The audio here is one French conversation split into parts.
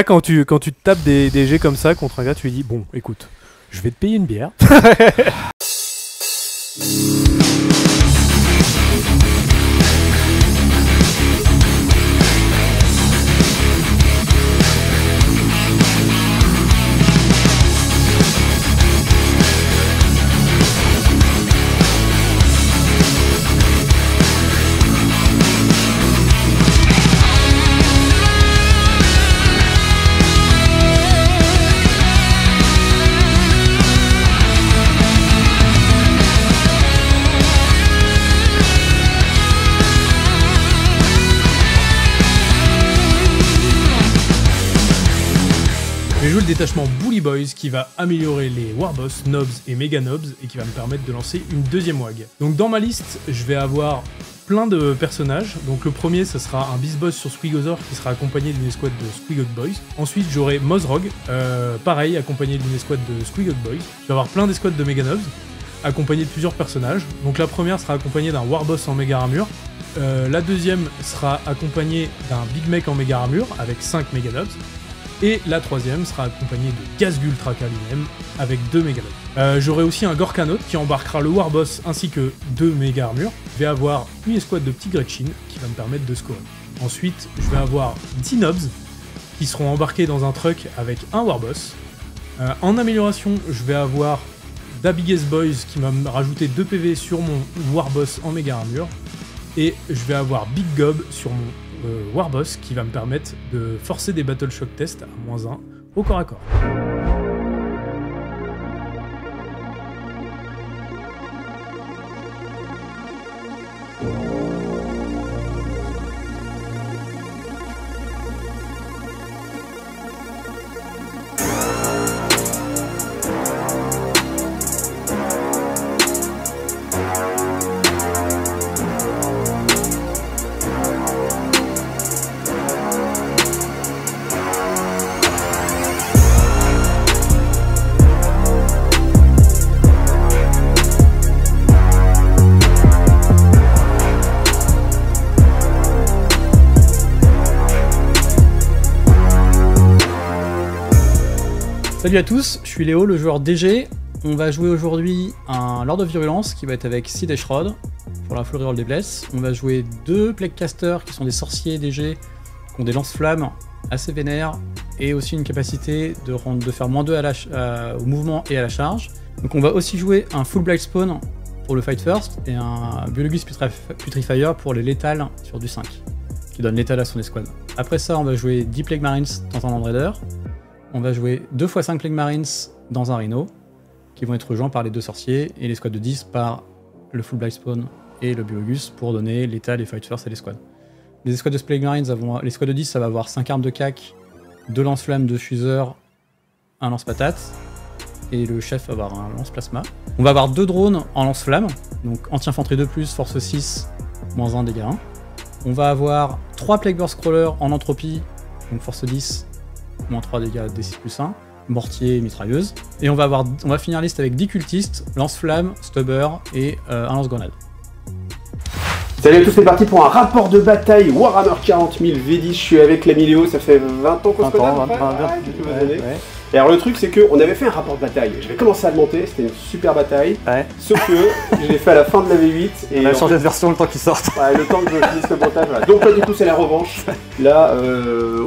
Quand tu te tapes des jets comme ça contre un gars, tu lui dis bon, écoute, je vais te payer une bière. Je joue le détachement Bully Boys qui va améliorer les Warboss, Nobs et Mega Nobs et qui va me permettre de lancer une deuxième wag. Donc dans ma liste, je vais avoir plein de personnages. Donc le premier, ce sera un Beast Boss sur Squiggosaur qui sera accompagné d'une escouade de Squigog Boys. Ensuite, j'aurai Mozrog, pareil, accompagné d'une escouade de Squigog Boys. Je vais avoir plein d'escouades de Mega Nobs, accompagnées de plusieurs personnages. Donc la première sera accompagnée d'un Warboss en Méga Armure. La deuxième sera accompagnée d'un Big Mech en Méga Armure avec 5 Mega Nobs. Et la troisième sera accompagnée de Gazgul Traka lui-même avec 2 Mega Nobs. J'aurai aussi un Gorkanaut qui embarquera le Warboss ainsi que 2 Méga Armure. Je vais avoir une escouade de petits Gretchin qui va me permettre de scorer. Ensuite, je vais avoir 10 Nobs qui seront embarqués dans un truck avec un Warboss. En amélioration, je vais avoir Da Biggest Boys qui va me rajouter 2 PV sur mon Warboss en Méga Armure. Et je vais avoir Big Gob sur mon Warboss qui va me permettre de forcer des Battle Shock Tests à -1 au corps à corps. Salut à tous, je suis Léo, le joueur DG. On va jouer aujourd'hui un Lord of Virulence qui va être avec Sid et Shrod pour la full reroll des blesses. On va jouer 2 Plaguecasters qui sont des sorciers DG qui ont des lance-flammes assez vénères et aussi une capacité de faire -2 au mouvement et à la charge. Donc on va aussi jouer un Full Blight Spawn pour le Fight First et un Biologus Putrifier pour les létales sur du 5 qui donne létal à son escouade. Après ça, on va jouer 10 Plague Marines dans un Land Raider. On va jouer 2 x 5 Plague Marines dans un Rhino, qui vont être rejoints par les 2 sorciers, et l'escouade de 10 par le Full Blight Spawn et le Biologus pour donner l'état, les Fight First et l'escouade. Les escouades de Plague Marines, l'escouade de 10, ça va avoir 5 armes de cac, 2 lance-flammes, 2 fuseurs, un lance-patate, et le chef va avoir un lance-plasma. On va avoir 2 drones en lance-flammes, donc anti-infanterie 2+, force 6, -1, dégâts 1. On va avoir 3 Plague Burst Crawlers en entropie, donc force 10, -3 dégâts D6+1, mortier, mitrailleuse. Et on va finir la liste avec 10 cultistes, lance-flamme, stubber et un lance-grenade. Salut à tous, c'est parti pour un rapport de bataille Warhammer 40 000 V10. Je suis avec l'ami Léo, ça fait 20 ans qu'on se connaît. Et alors le truc c'est qu'on avait fait un rapport de bataille, je vais commencer à le monter, c'était une super bataille, sauf que je l'ai fait à la fin de la V8 et on a changé de version le temps qu'il sorte. Ouais, le temps que je finisse le montage, voilà. Donc là du coup c'est la revanche, là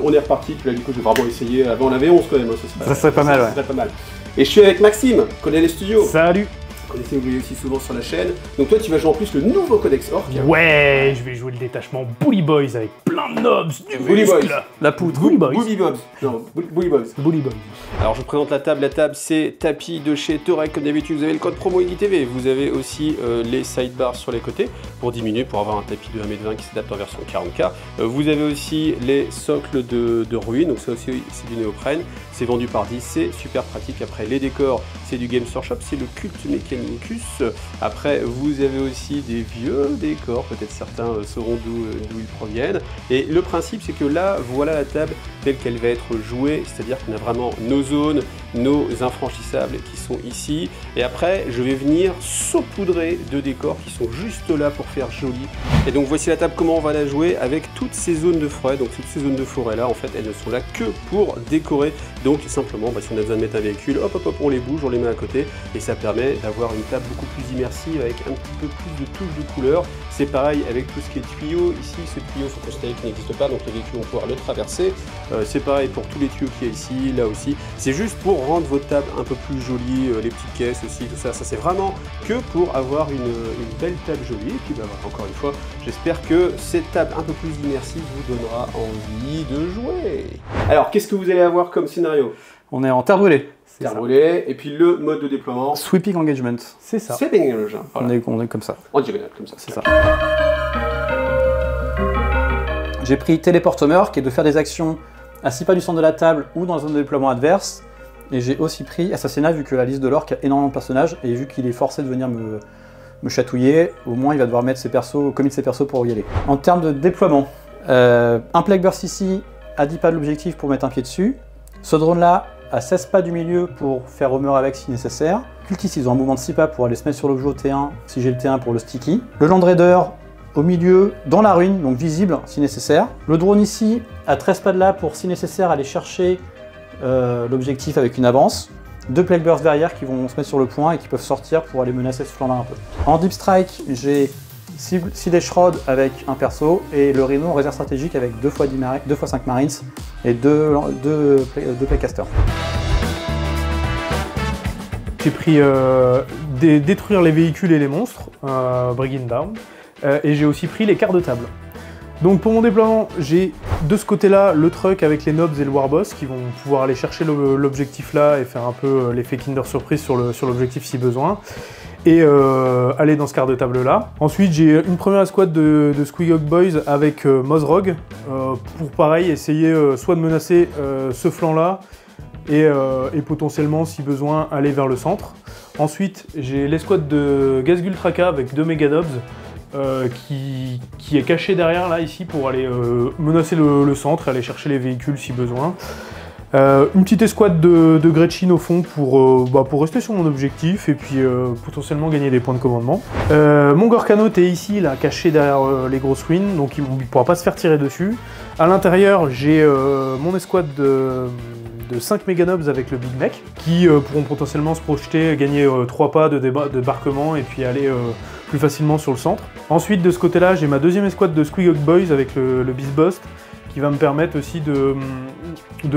on est reparti, puis là du coup je vais vraiment essayer, avant la V11 quand même, ça serait pas mal, ouais. Ça serait pas mal. Et je suis avec Maxime, connaît les studios. Salut. Vous connaissez, vous voyez aussi souvent sur la chaîne. Donc toi tu vas jouer en plus le nouveau Codex Orc. Ouais, je vais jouer le détachement Bully Boys avec plein de Nobs, du Bully Boys. muscle. La poudre. Bully Boys. Bully Boys. Non, Bully Boys. Bully Boys. Alors je présente la table c'est tapis de chez Torek, comme d'habitude vous avez le code promo IDTV, vous avez aussi les sidebars sur les côtés pour diminuer, pour avoir un tapis de 1m20 qui s'adapte en version 40K. Vous avez aussi les socles de ruines, donc ça aussi c'est du néoprène, c'est vendu par 10, c'est super pratique. Après les décors, c'est du Games Workshop, c'est le Cult Mechanicus. Après vous avez aussi des vieux décors, peut-être certains sauront d'où ils proviennent. Et le principe, c'est que là, voilà la table telle qu'elle va être jouée, c'est-à-dire qu'on a vraiment nos zones, nos infranchissables qui sont ici. Et après, je vais venir saupoudrer de décors qui sont juste là pour faire joli. Et donc voici la table, comment on va la jouer avec toutes ces zones de forêt. Donc toutes ces zones de forêt là, en fait, elles ne sont là que pour décorer. Donc simplement, si on a besoin de mettre un véhicule, hop, hop, hop, on les bouge, on les met à côté. Et ça permet d'avoir une table beaucoup plus immersive avec un petit peu plus de touches de couleur. C'est pareil avec tout ce qui est tuyaux. Ici, ce tuyau, il faut constater qu'il n'existe pas, donc les véhicules vont pouvoir le traverser. C'est pareil pour tous les tuyaux qu'il y a ici, là aussi. C'est juste pour rendre votre table un peu plus jolie, les petites caisses aussi, tout ça. Ça, c'est vraiment que pour avoir une belle table jolie. Et puis, encore une fois, j'espère que cette table un peu plus immersive vous donnera envie de jouer. Alors, qu'est-ce que vous allez avoir comme scénario? On est en terre brûlée. Terre brûlée, et puis le mode de déploiement. Sweeping engagement. C'est ça. Sweeping engagement. Voilà. On est comme ça. En diagonale, comme ça. C'est ça. J'ai pris téléporteur, qui est de faire des actions à 6 pas du centre de la table ou dans la zone de déploiement adverse. Et j'ai aussi pris assassinat, vu que la liste de l'orque a énormément de personnages, et vu qu'il est forcé de venir me chatouiller, au moins il va devoir mettre ses persos, commit ses persos pour y aller. En termes de déploiement, un Plague Burst ici, à 10 pas de l'objectif pour mettre un pied dessus. Ce drone là, à 16 pas du milieu pour faire roamer avec si nécessaire. Cultistes, ils ont un mouvement de 6 pas pour aller se mettre sur l'objet au T1, si j'ai le T1 pour le sticky. Le Land Raider, au milieu, dans la ruine, donc visible si nécessaire. Le drone ici, à 13 pas de là pour si nécessaire aller chercher l'objectif avec une avance. 2 Plague Burst derrière qui vont se mettre sur le point et qui peuvent sortir pour aller menacer ce flanc là un peu. En Deep Strike, j'ai Siege Shroud avec un perso et le Rhino en réserve stratégique avec 2 x 5 Marines et 2 Playcasters. J'ai pris détruire les véhicules et les monstres, Bringing Down, et j'ai aussi pris les quarts de table. Donc pour mon déploiement, j'ai de ce côté-là le truck avec les nobs et le warboss qui vont pouvoir aller chercher l'objectif là et faire un peu l'effet Kinder Surprise sur l'objectif si besoin. Et aller dans ce quart de table là. Ensuite j'ai une première escouade de Squigog Boys avec Mozrog pour pareil essayer soit de menacer ce flanc là et potentiellement si besoin aller vers le centre. Ensuite j'ai l'escouade de Gazgul Traka avec 2 Meganobs qui est caché derrière là ici pour aller menacer le centre et aller chercher les véhicules si besoin. Une petite escouade de Gretchen au fond pour rester sur mon objectif et puis potentiellement gagner des points de commandement. Mon Gorkanaut est ici, là, caché derrière les grosses ruines, donc il ne pourra pas se faire tirer dessus. À l'intérieur, j'ai mon escouade de 5 Meganobs avec le Big Mech, qui pourront potentiellement se projeter, gagner 3 pas de débarquement et puis aller plus facilement sur le centre. Ensuite, de ce côté-là, j'ai ma deuxième escouade de Squigog Boys avec le Beast Boss, qui va me permettre aussi de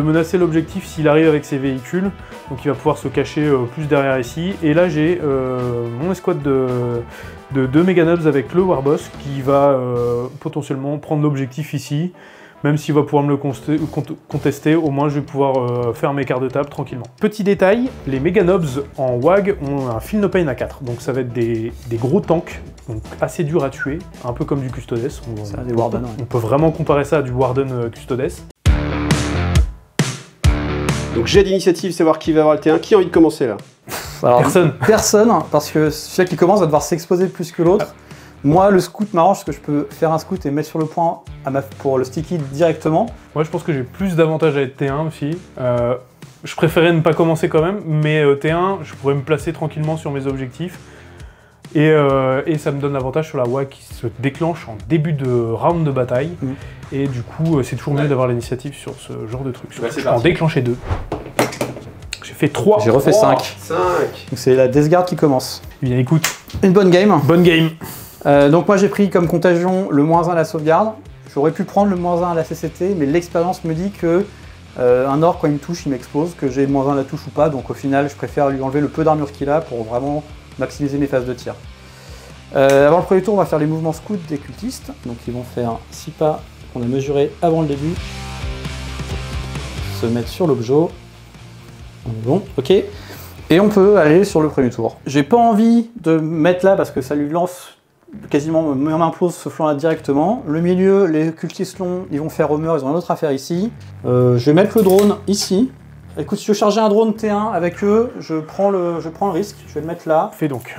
menacer l'objectif s'il arrive avec ses véhicules, donc il va pouvoir se cacher plus derrière ici. Et là j'ai mon escouade de 2 Meganobs avec le Warboss qui va potentiellement prendre l'objectif ici, même s'il va pouvoir me le contester, au moins je vais pouvoir faire mes quarts de table tranquillement. Petit détail, les Meganobs en WAG ont un Feel No Pain à 4, donc ça va être des gros tanks, donc assez durs à tuer, un peu comme du Custodes. Des Warden, ouais. On peut vraiment comparer ça à du Warden Custodes. Donc j'ai d'initiative, savoir qui va avoir le T1. Qui a envie de commencer là? Alors, Personne. Personne, parce que celui qui commence va devoir s'exposer plus que l'autre. Moi, le scout m'arrange parce que je peux faire un scout et mettre sur le point pour le sticky directement. Moi, je pense que j'ai plus d'avantages à être T1 aussi. Je préférais ne pas commencer quand même, mais T1, je pourrais me placer tranquillement sur mes objectifs. Et ça me donne l'avantage sur la WAG qui se déclenche en début de round de bataille. Et du coup, c'est toujours mieux d'avoir l'initiative sur ce genre de truc. Je vais en déclencher 2. J'ai fait 3. J'ai refait 5. 5. Donc c'est la Death Guard qui commence. Eh bien écoute, Une bonne game. bonne game. Donc moi j'ai pris comme contagion le -1 à la sauvegarde. J'aurais pu prendre le -1 à la CCT, mais l'expérience me dit que un orc quand il me touche, il m'explose, que j'ai -1 à la touche ou pas, donc au final je préfère lui enlever le peu d'armure qu'il a pour vraiment maximiser mes phases de tir. Avant le premier tour, on va faire les mouvements scouts des cultistes, donc ils vont faire 6 pas qu'on a mesurés avant le début, se mettre sur l'objet. On est bon, ok. Et on peut aller sur le premier tour. J'ai pas envie de me mettre là parce que ça lui lance quasiment, m'implose ce flanc là directement. Le milieu, les cultistes longs, ils vont faire roamer, ils ont un autre affaire ici. Je vais mettre le drone ici. Écoute, si je veux charger un drone T1 avec eux, je prends le risque, je vais le mettre là. Fais donc.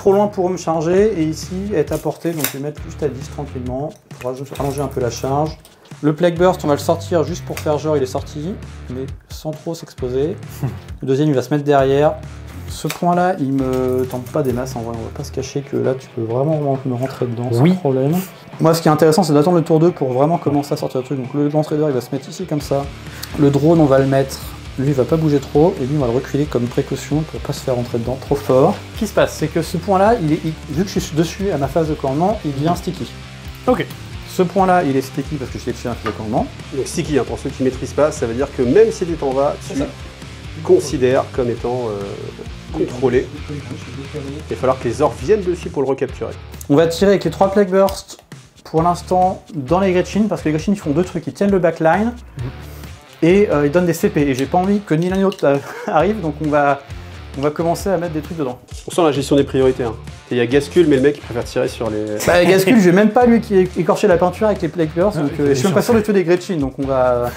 trop loin pour me charger et ici est à portée, donc je vais mettre juste à 10 tranquillement pour rallonger un peu la charge. Le Plague Burst, on va le sortir juste pour faire genre il est sorti, mais sans trop s'exposer. Le deuxième, il va se mettre derrière. Ce point-là, il me tente pas des masses en vrai, on va pas se cacher que là tu peux vraiment me rentrer dedans sans problème. Moi, ce qui est intéressant, c'est d'attendre le tour 2 pour vraiment commencer à sortir le truc. Donc le Land Raider, il va se mettre ici comme ça. Le drone, on va le mettre, lui, il va pas bouger trop, et lui, on va le reculer comme précaution pour pas se faire rentrer dedans trop fort. Ce qui se passe, c'est que ce point-là, vu que je suis dessus à ma phase de commandement, il devient sticky. Ok. Ce point-là, il est sticky parce que je suis dessus à ma phase de commandement. Donc sticky, hein, pour ceux qui ne maîtrisent pas, ça veut dire que même si tu t'en vas, tu considères comme étant contrôlé. Il va falloir que les orques viennent dessus pour le recapturer. On va tirer avec les 3 Plague Burst pour l'instant dans les Gretchen, parce que les Gretchen ils font 2 trucs, ils tiennent le backline et ils donnent des CP. Et j'ai pas envie que ni l'un ni l'autre arrive, donc on va commencer à mettre des trucs dedans. On sent la gestion des priorités. Hein. Il y a Gascule, mais le mec il préfère tirer sur les... Bah Gascule, je vais même pas lui qui écorcher la peinture avec les Plague Burst, donc je suis même pas sûr de tuer des Gretchen, donc on va...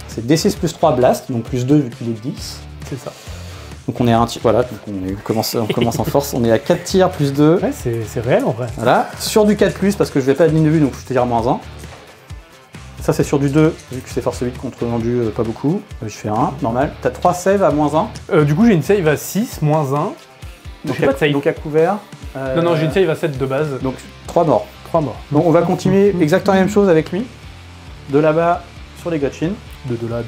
C'est D6 plus 3 blast, donc plus 2 vu qu'il est 10. C'est ça. Donc on est à un tir, voilà, donc on commence en force, on est à 4 tirs plus 2. Ouais, c'est réel en vrai. Voilà, sur du 4+, parce que je vais pas de ligne de vue, donc je tire -1. Ça c'est sur du 2, vu que c'est force 8 contre rendu pas beaucoup. Je fais 1, normal. T'as 3 saves à -1. Du coup j'ai une save à 6, -1. Donc à couvert. Non, j'ai une save à 7 de base. Donc 3 morts. 3 morts. Donc on va continuer exactement la même chose avec lui. De là-bas sur les Gretchen. De là.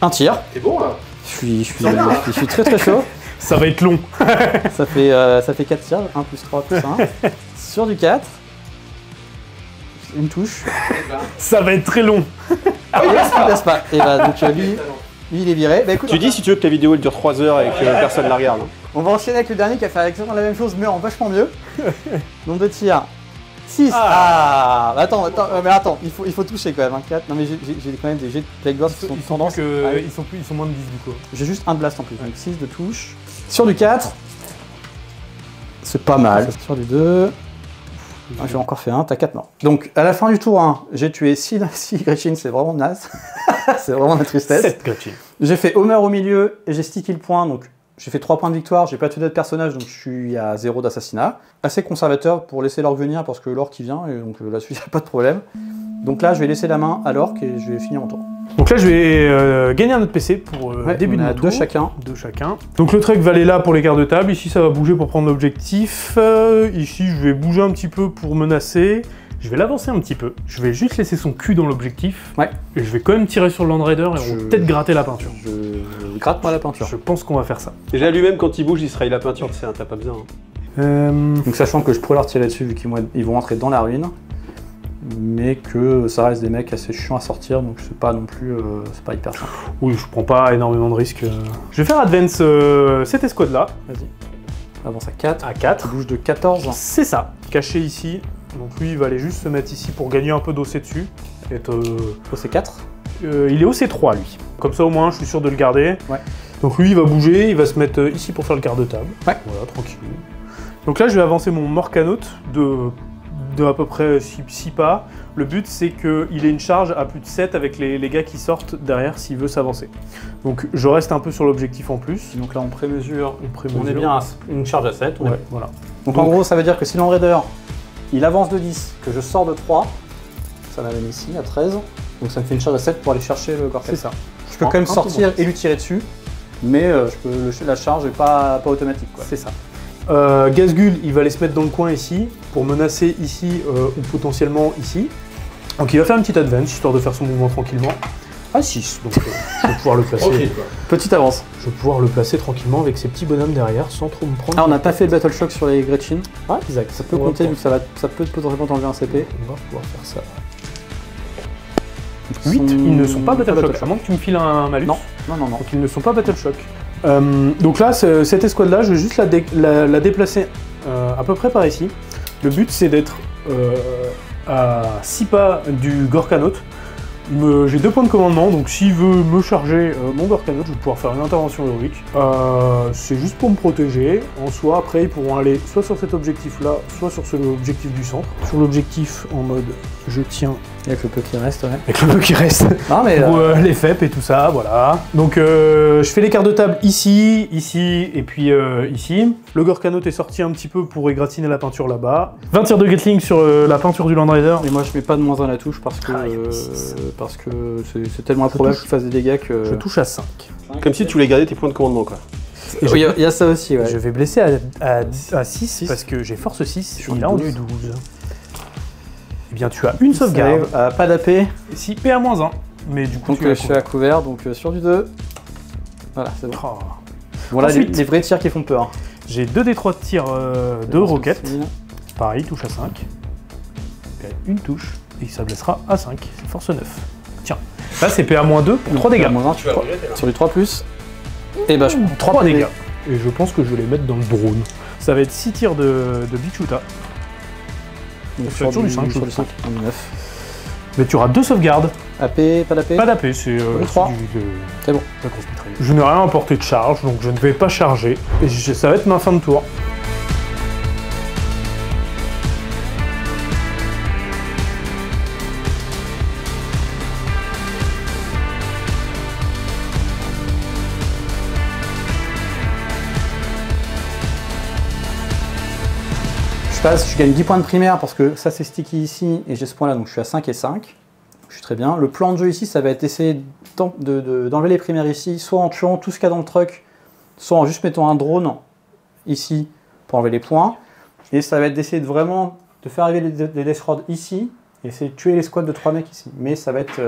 Un tir. C'est bon là. Je suis très chaud. Ça va être long. ça fait 4 tirs, 1 plus 3 plus 1. Sur du 4. Une touche. Ça va être très long. Laisse pas. Et bah donc lui il est viré. Bah, écoute, Tu dis si tu veux que la vidéo elle dure 3 heures et que personne la regarde. On va enchaîner avec le dernier qui a fait exactement la même chose mais en vachement mieux. Nombre de tirs. 6. Attends, mais attends, il faut toucher quand même, hein, 4. Non mais j'ai quand même des jets de Plague Burst qui sont tendance. Ils sont moins de 10 du coup. J'ai juste un blast en plus, donc 6 de touche. Sur du 4. C'est pas mal. Sur du 2. J'ai encore fait 1, t'as 4 morts. Donc à la fin du tour 1, j'ai tué 6 Gretchen, c'est vraiment naze. C'est vraiment la tristesse. 7 Gretchen. J'ai fait Homer au milieu et j'ai stické le point, donc j'ai fait 3 points de victoire, j'ai pas tué d'autres personnages, donc je suis à 0 d'assassinat. Assez conservateur pour laisser l'orque venir parce que l'orque il vient, et donc là-dessus il n'y a pas de problème. Donc là je vais laisser la main à l'orque et je vais finir mon tour. Donc là je vais gagner un autre PC pour début de mon tour. 2 chacun. 2 chacun. Donc le truc va aller là pour les quarts de table, ici ça va bouger pour prendre l'objectif. Ici je vais bouger un petit peu pour menacer. Je vais l'avancer un petit peu. Je vais juste laisser son cul dans l'objectif. Ouais. Et je vais quand même tirer sur le Land Raider et on va peut-être gratter la peinture. Je gratte moi la peinture. Je pense qu'on va faire ça. Déjà lui-même quand il bouge il se raye la peinture, tu sais, t'as pas besoin. Donc sachant que je pourrais leur tirer dessus vu qu'ils vont entrer dans la ruine. Mais que ça reste des mecs assez chiants à sortir, donc c'est pas non plus c'est pas hyper simple. Oui, je prends pas énormément de risques. Je vais faire advance cette escouade là. Vas-y. Avance à 4. À 4. Bouge de 14. C'est ça. Caché ici. Donc lui il va aller juste se mettre ici pour gagner un peu d'OC dessus. OC4 il est OC3 lui. Comme ça au moins je suis sûr de le garder. Ouais. Donc lui il va bouger, il va se mettre ici pour faire le quart de table. Ouais. Voilà, tranquille. Donc là je vais avancer mon Morcanote de à peu près 6 pas. Le but c'est qu'il ait une charge à plus de 7 avec les gars qui sortent derrière s'il veut s'avancer. Donc je reste un peu sur l'objectif en plus. Donc là on prémesure. On est bien à une charge à 7. Ouais, voilà. Donc en gros ça veut dire que si Land Raider il avance de 10, que je sors de 3, ça m'amène ici à 13. Donc ça me fait une charge à 7 pour aller chercher le Gorkat. C'est ça. Je peux quand même sortir et lui tirer dessus, mais la charge n'est pas automatique. C'est ça. Gazgul, il va aller se mettre dans le coin ici, pour menacer ici ou potentiellement ici. Donc il va faire une petite advance, histoire de faire son mouvement tranquillement. À 6, donc je vais pouvoir le placer. Okay. Petite avance. Je vais pouvoir le placer tranquillement avec ces petits bonhommes derrière, sans trop me prendre... Ah, on n'a pas fait le Battle Shock sur les Gretchen. Ah, exact. Ça peut compter, vu que ça peut potentiellement t'enlever un CP. On va pouvoir faire ça. 8, ils ne sont pas Battle Shock, à moins que tu me files un malus. Non. Donc ils ne sont pas Battle Shock. Donc là, cette escouade-là, je vais juste la déplacer à peu près par ici. Le but, c'est d'être à 6 pas du Gorkanote. J'ai 2 points de commandement, donc s'il veut me charger mon Gorkanote, je vais pouvoir faire une intervention héroïque. C'est juste pour me protéger. En soi, après, ils pourront aller soit sur cet objectif-là, soit sur l'objectif du centre. Sur l'objectif, en mode je tiens Avec le peu qui reste, ouais. Avec le peu qui reste. Non, mais. Pour les FEP et tout ça, voilà. Donc je fais les cartes de table ici, ici et puis ici. Le Gorkano est sorti un petit peu pour égratigner la peinture là-bas. 20 tirs de Gatling sur la peinture du Land Raider. Et moi je mets pas de -1 à la touche parce que c'est tellement improbable qu'il fasse des dégâts que. Je touche à 5. Comme si tu voulais garder tes points de commandement, quoi. Et il y a ça aussi, ouais. Je vais blesser à 6 parce que j'ai force 6. Sur Il a en 12. 12. Eh bien, tu as une sauvegarde. Pas d'AP. Si, PA-1. Mais du coup, Donc tu as je suis à couvert, donc sur du 2. Voilà, c'est bon. Oh. Voilà Ensuite, les vrais tirs qui font peur. J'ai 2d3 de tir de roquette. Pareil, touche à 5. Et une touche, et ça blessera à 5. C'est force 9. Tiens, là c'est PA-2 pour 3 dégâts. -1, tu vas sur du 3+. Et bah je prends 3 dégâts. Et je pense que je vais les mettre dans le drone. Ça va être 6 tirs de Bichuta. Donc sur du 5, sur du 5, 9. Mais tu auras 2 sauvegardes. AP, pas d'AP. Pas d'AP, c'est 3. C'est bon. La grosse mitrailleuse. Je n'ai rien emporté de charge, donc je ne vais pas charger. Et ça va être ma fin de tour. Je gagne 10 points de primaire parce que ça c'est sticky ici et j'ai ce point là, donc je suis à 5 et 5. Je suis très bien. Le plan de jeu ici, ça va être essayer d'enlever les primaires ici, soit en tuant tout ce qu'il y a dans le truck, soit en juste mettant un drone ici pour enlever les points. Et ça va être d'essayer de vraiment de faire arriver les Death Rod ici et essayer de tuer les squads de 3 mecs ici. Mais ça va être...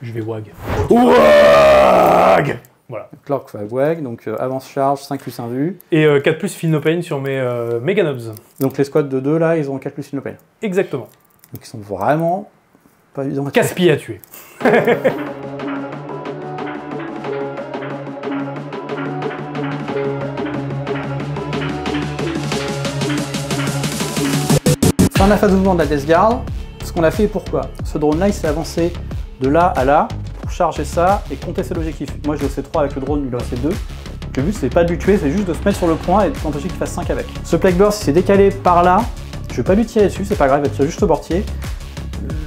Je vais wag. Wag. Voilà. Clock va wag, donc avance charge, 5+1 vue. Et 4+ feel no pain sur mes Meganobs. Donc les squads de 2 là, ils ont 4+ feel no pain. Exactement. Donc ils sont vraiment pas évidents à tuer. Casse-pied à tuer. Fin de la phase de mouvement de la Death Guard. Ce qu'on a fait, pourquoi? Ce drone là, il s'est avancé de là à là pour charger ça et contester l'objectif. Moi j'ai OC3 avec le drone, il a OC2. Le but c'est pas de lui tuer, c'est juste de se mettre sur le point et d'empêcher qu'il fasse 5 avec. Ce Plague Burst s'est décalé par là. Je vais pas lui tirer dessus, c'est pas grave, il va tirer juste au mortier.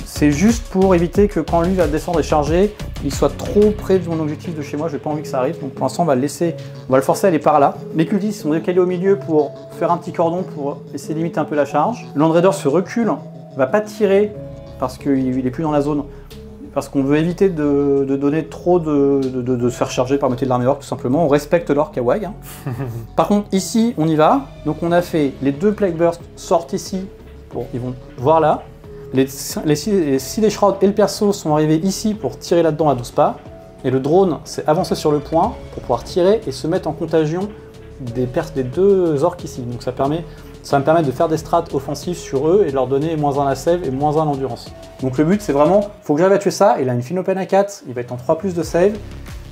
C'est juste pour éviter que quand lui va descendre et charger, il soit trop près de mon objectif de chez moi, j'ai pas envie que ça arrive. Donc pour l'instant on va le laisser, on va le forcer à aller par là. Les cultistes sont décalés au milieu pour faire un petit cordon pour essayer de limiter un peu la charge. Le Land Raider se recule, va pas tirer parce qu'il est plus dans la zone. Parce qu'on veut éviter de donner trop de se faire charger par métier de l'armée orc, tout simplement. On respecte l'orc à Wag. Hein. Par contre, ici, on y va. Donc on a fait les 2 Plague Bursts sortent ici. Bon, ils vont voir là. Les 6 des Shrouds et le perso sont arrivés ici pour tirer là-dedans à 12 pas. Et le drone s'est avancé sur le point pour pouvoir tirer et se mettre en contagion des 2 orcs ici. Donc ça va me permettre de faire des strats offensifs sur eux et de leur donner -1 la save et -1 l'endurance. Donc le but c'est vraiment, faut que j'arrive à tuer ça, il a une fine open à 4, il va être en 3+ de save,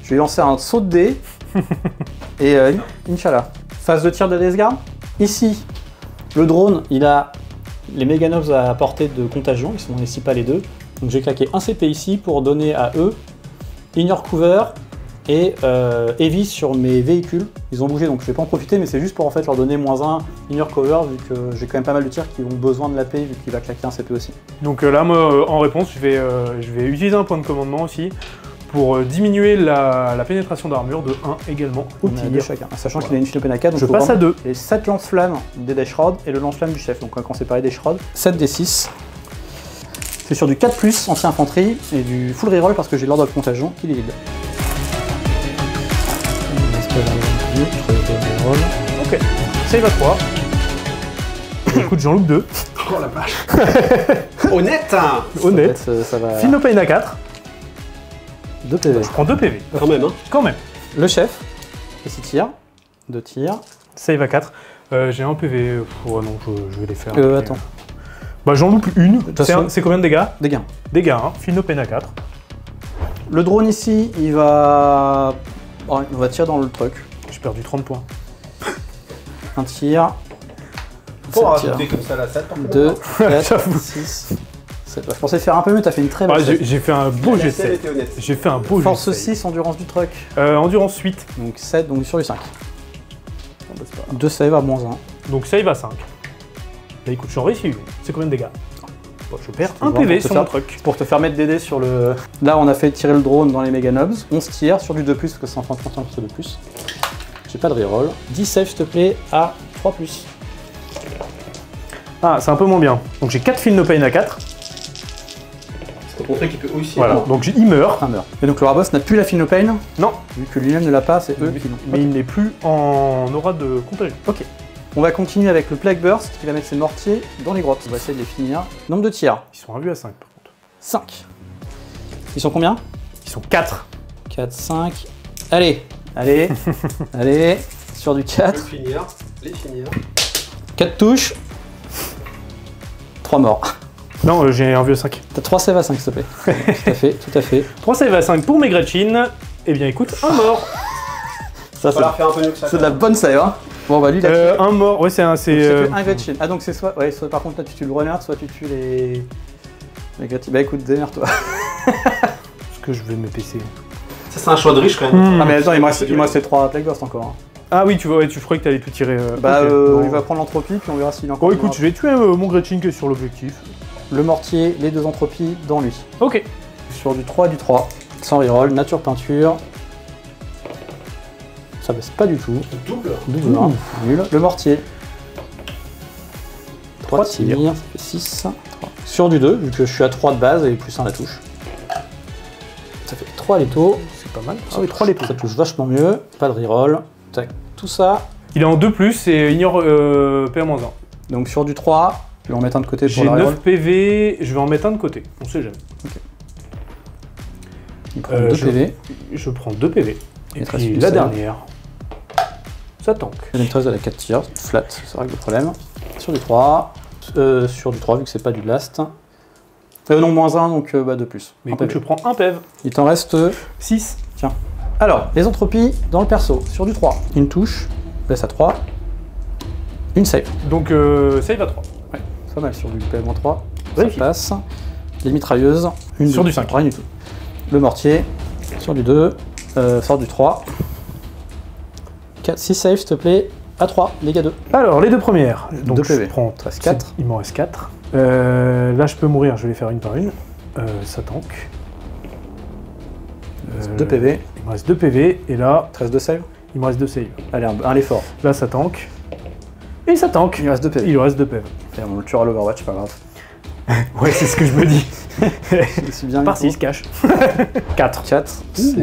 je vais lancer un saut de dés, et Inch'Allah. Phase de tir de Death Guard. Ici, le drone, il a les Meganobs à portée de contagion, ils sont ici pas les 2, donc j'ai claqué un CP ici pour donner à eux Inner Cover, et Heavy sur mes véhicules. Ils ont bougé donc je vais pas en profiter, mais c'est juste pour en fait leur donner -1 Inner Cover vu que j'ai quand même pas mal de tirs qui ont besoin de l'AP vu qu'il va claquer un CP aussi. Donc là moi en réponse je vais utiliser un point de commandement aussi pour diminuer la pénétration d'armure de 1 également au On a 2 tir. chacun, sachant qu'il a une Philopena 4, donc Je faut passe à 2. les 7 lance-flammes des Dash Rod et le lance-flamme du chef. Donc quand c'est pareil Dash Rod, 7 des 6. C'est sur du 4+, anti-infanterie, et du full reroll parce que j'ai l'ordre de contagion qui est lead. Ok, save à 3. Écoute, j'en loupe 2. Oh la vache. Honnête, hein. Honnête. Ça va... Feel no pain à 4. 2 PV. Je prends 2 PV. Quand même, hein. Quand même. Le chef, et 6 tirs, 2 tirs. Save à 4. J'ai un PV. Oh non, je vais les faire. Attends. Bah j'en loupe une. façon- C'est combien de dégâts? Dégâts. Dégâts, hein. Feel no pain à 4. Le drone ici, il va... Oh, on va tirer dans le truc. J'ai perdu 30 points. Un tir. Faut 7 rajouter tirs. comme ça la salle par contre. 2, 4, J'avoue. 6, 7. Je pensais faire un peu mieux, t'as fait une très belle Ah, save. j'ai fait un beau La jet salle de était honnête. J'ai fait un beau jet Force de save. 6, endurance du truck. Endurance 8. Donc 7, donc sur du 5. 2 save à -1. Donc save à 5. Bah écoute, j'en réussis une. C'est combien de dégâts? Bon, je perds C'est un bon, PV pour te sur mon faire- truc. Pour te faire mettre des dés sur le... Là, on a fait tirer le drone dans les méga nobs. 11 tirs sur du 2+, parce que c'est en fin de compte sur 2+. J'ai pas de reroll. 10 save, s'il te plaît, à 3+. Ah, c'est un peu moins bien. Donc j'ai 4 Feel No Pain à 4. C'est pour montrer qu'il peut aussi. Voilà, donc il meurt. Un meurt. Et donc le Warboss n'a plus la Feel No Pain. Non, Vu que lui-même ne l'a pas, c'est eux qui l'ont. mais il n'est plus en aura de contagion. Ok. On va continuer avec le Plague Burst qui va mettre ses mortiers dans les grottes. On va essayer de les finir. Nombre de tirs. Ils sont revus à 5 par contre. 5. Ils sont combien? Ils sont 4. 4, 5. Allez. Allez. Allez. Sur du 4. Les finir. 4 touches. 3 morts. Non, j'ai un vieux 5. T'as 3 save à 5 s'il te plaît. Tout à fait, tout à fait. 3 save à 5 pour mes Gretchen. Eh bien écoute, un mort. Ça, Ça va faire un peu mieux que ça. c'est de la bonne save, hein. Bon, bah lui, il a tué. Un mort, ouais, c'est un. C'est C'est. un Gretchen. Ah, donc c'est soit. Ouais, soit par contre, là, tu tues le runner, soit tu tues les. Les Gretchen. Bah écoute, démerde-toi. Est-ce que je vais me PC Ça, c'est un choix de riche quand même. Ah, mais attends, il me reste les 3 Plague Burst encore. Hein. Ah oui, tu vois, ouais, tu croyais que t'allais tout tirer. Bah, ok. Bon. il va prendre l'entropie, puis on verra s'il est encore. Bon, écoute, je vais tuer mon Gretchen qui est sur l'objectif. Le mortier, les 2 entropies dans lui. Ok. Sur du 3 du 3. Sans reroll, nature peinture. Ça baisse pas du tout. Double. Double, hein. Nul. Le mortier. 3 Trois tirs, tirs. ça fait 6. Sur du 2, vu que je suis à 3 de base et plus 1 la touche. Ça fait 3 létaux. C'est pas mal. Ah oui, 3 létaux. Ça touche vachement mieux. Pas de reroll. Tac. Tout ça. Il est en 2+, et ignore PA-1. Donc sur du 3, je vais en mettre un de côté pour J'ai la reroll. 9 PV, je vais en mettre un de côté. On sait jamais. Il prend 2 PV. Je prends 2 PV. Et Il te reste puis du la save. dernière. Ça tank. J'ai une 13 à la 4 tirs. Flat, ça règle le problème. Sur du 3. Sur du 3, vu que c'est pas du blast. Non, moins 1, donc bah 2 plus. Mais Un écoute, PV. je prends un PEV. Il t'en reste 6. Tiens. Alors, les entropies dans le perso. Sur du 3, une touche, baisse à 3, une save. Donc save à 3. Pas mal sur du PM3, ça Magnifique. passe. Les mitrailleuses, une Sur deux, du 5. rien du tout. Le mortier, sur du 2, sort du 3. 4, 6 save s'il te plaît, à 3, dégâts 2. Alors, les deux premières. Donc 2 je PV. prends Il te reste 4. Il m'en reste 4. Là, je peux mourir, je vais les faire une par une. Ça tank. 2 PV, Il me reste 2 PV, et là, 13 de save. il me reste 2 save. Allez, un l'effort. Là, ça tank. Et ça tank. Il me reste 2 PV. Il lui reste 2 PV. Et on le tuera à l'Overwatch, pas grave. Ouais, c'est ce que je me dis. Je suis bien Par 6, cash. 4. 4, c'est...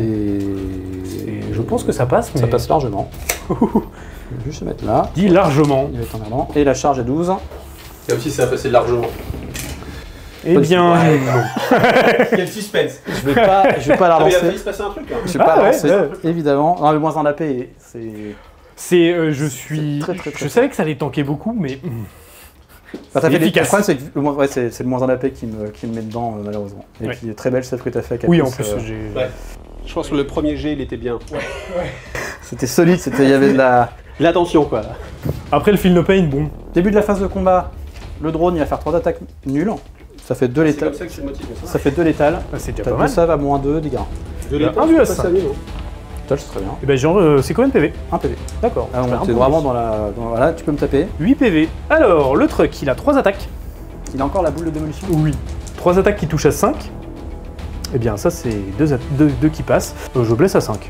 Je pense que ça passe, mais... Ça passe largement. Je vais juste se mettre là. Dit largement. Il va être emmerdant. Et la charge est 12. Comme si ça a passé largement. Eh bien, Ouais. non. Quel suspense. Je vais pas la Ah, mais il a lancer. failli se passer un truc là. Je vais pas la ouais, lancer, ouais. évidemment. Non, mais moins un AP, c'est... C'est... je suis... très, très, très je savais que ça allait tanker beaucoup, mais... Bah, t'as fait efficace. Le problème, c'est que ouais, c'est le moins un AP qui me met dedans, malheureusement. Et Ouais. puis, très belle save que t'as fait. Oui, Capus, en plus, j'ai... Ouais. Je pense que le premier jet, il était bien. C'était solide, il y avait de la... L'attention quoi. Après le Feel No Pain, bon... Début de la phase de combat, le drone, il va faire 3 attaques nulles. Ça fait 2 C'est létales. comme ça que c'est motivé ça. Ça fait 2 létales. Ah, c'est déjà T'as pas 2 mal. saves à moins 2 dégâts. De Il a l'état, un vu à c'est pas cinq. ça, non. Létal, c'est très bien. Et ben genre, c'est combien de PV 1 PV. D'accord. Ah, Je fais un on était peu vraiment plus. dans la... Voilà, tu peux me taper. 8 PV. Alors, le truc, il a 3 attaques. Il a encore la boule de démolition. Oui. 3 attaques qui touchent à 5. Eh bien, ça, c'est 2 qui passent. Je blesse à 5.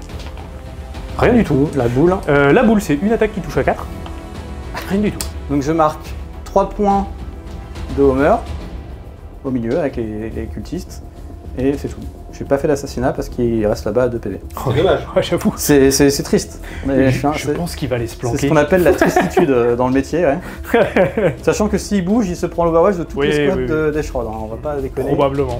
Rien du tout. La boule. La boule, c'est une attaque qui touche à 4. Rien du tout. Donc je marque 3 points de Homer au milieu avec les cultistes. Et c'est tout. J'ai pas fait l'assassinat parce qu'il reste là-bas à 2 PV. C'est dommage. Ouais, j'avoue. C'est triste. Mais Je pense qu'il va aller se c'est planquer. ce qu'on appelle la tristitude dans le métier, ouais. Sachant que s'il bouge, il se prend l'Overwatch de tous Oui, les squads oui, d'Eshrod, hein. On va pas déconner. Probablement.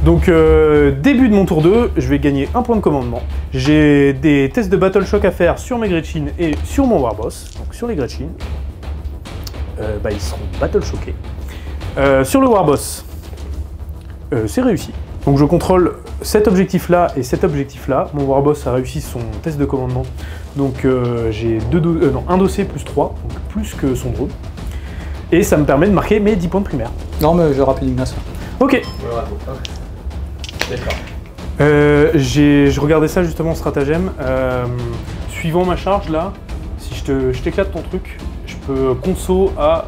Donc début de mon tour 2, je vais gagner un point de commandement. J'ai des tests de Battle Shock à faire sur mes Gretchen et sur mon Warboss. Donc sur les Gretchen, ils seront Battle Shockés. Sur le Warboss, c'est réussi. Donc je contrôle cet objectif-là et cet objectif-là. Mon Warboss a réussi son test de commandement. Donc j'ai un dossier plus 3, donc plus que son drone. Et ça me permet de marquer mes 10 points de primaire. Non, mais je rapide Ignace. Ok. Voilà, donc, d'accord. Je regardais ça justement en stratagème. Suivant ma charge là, je t'éclate ton truc. Je peux conso à...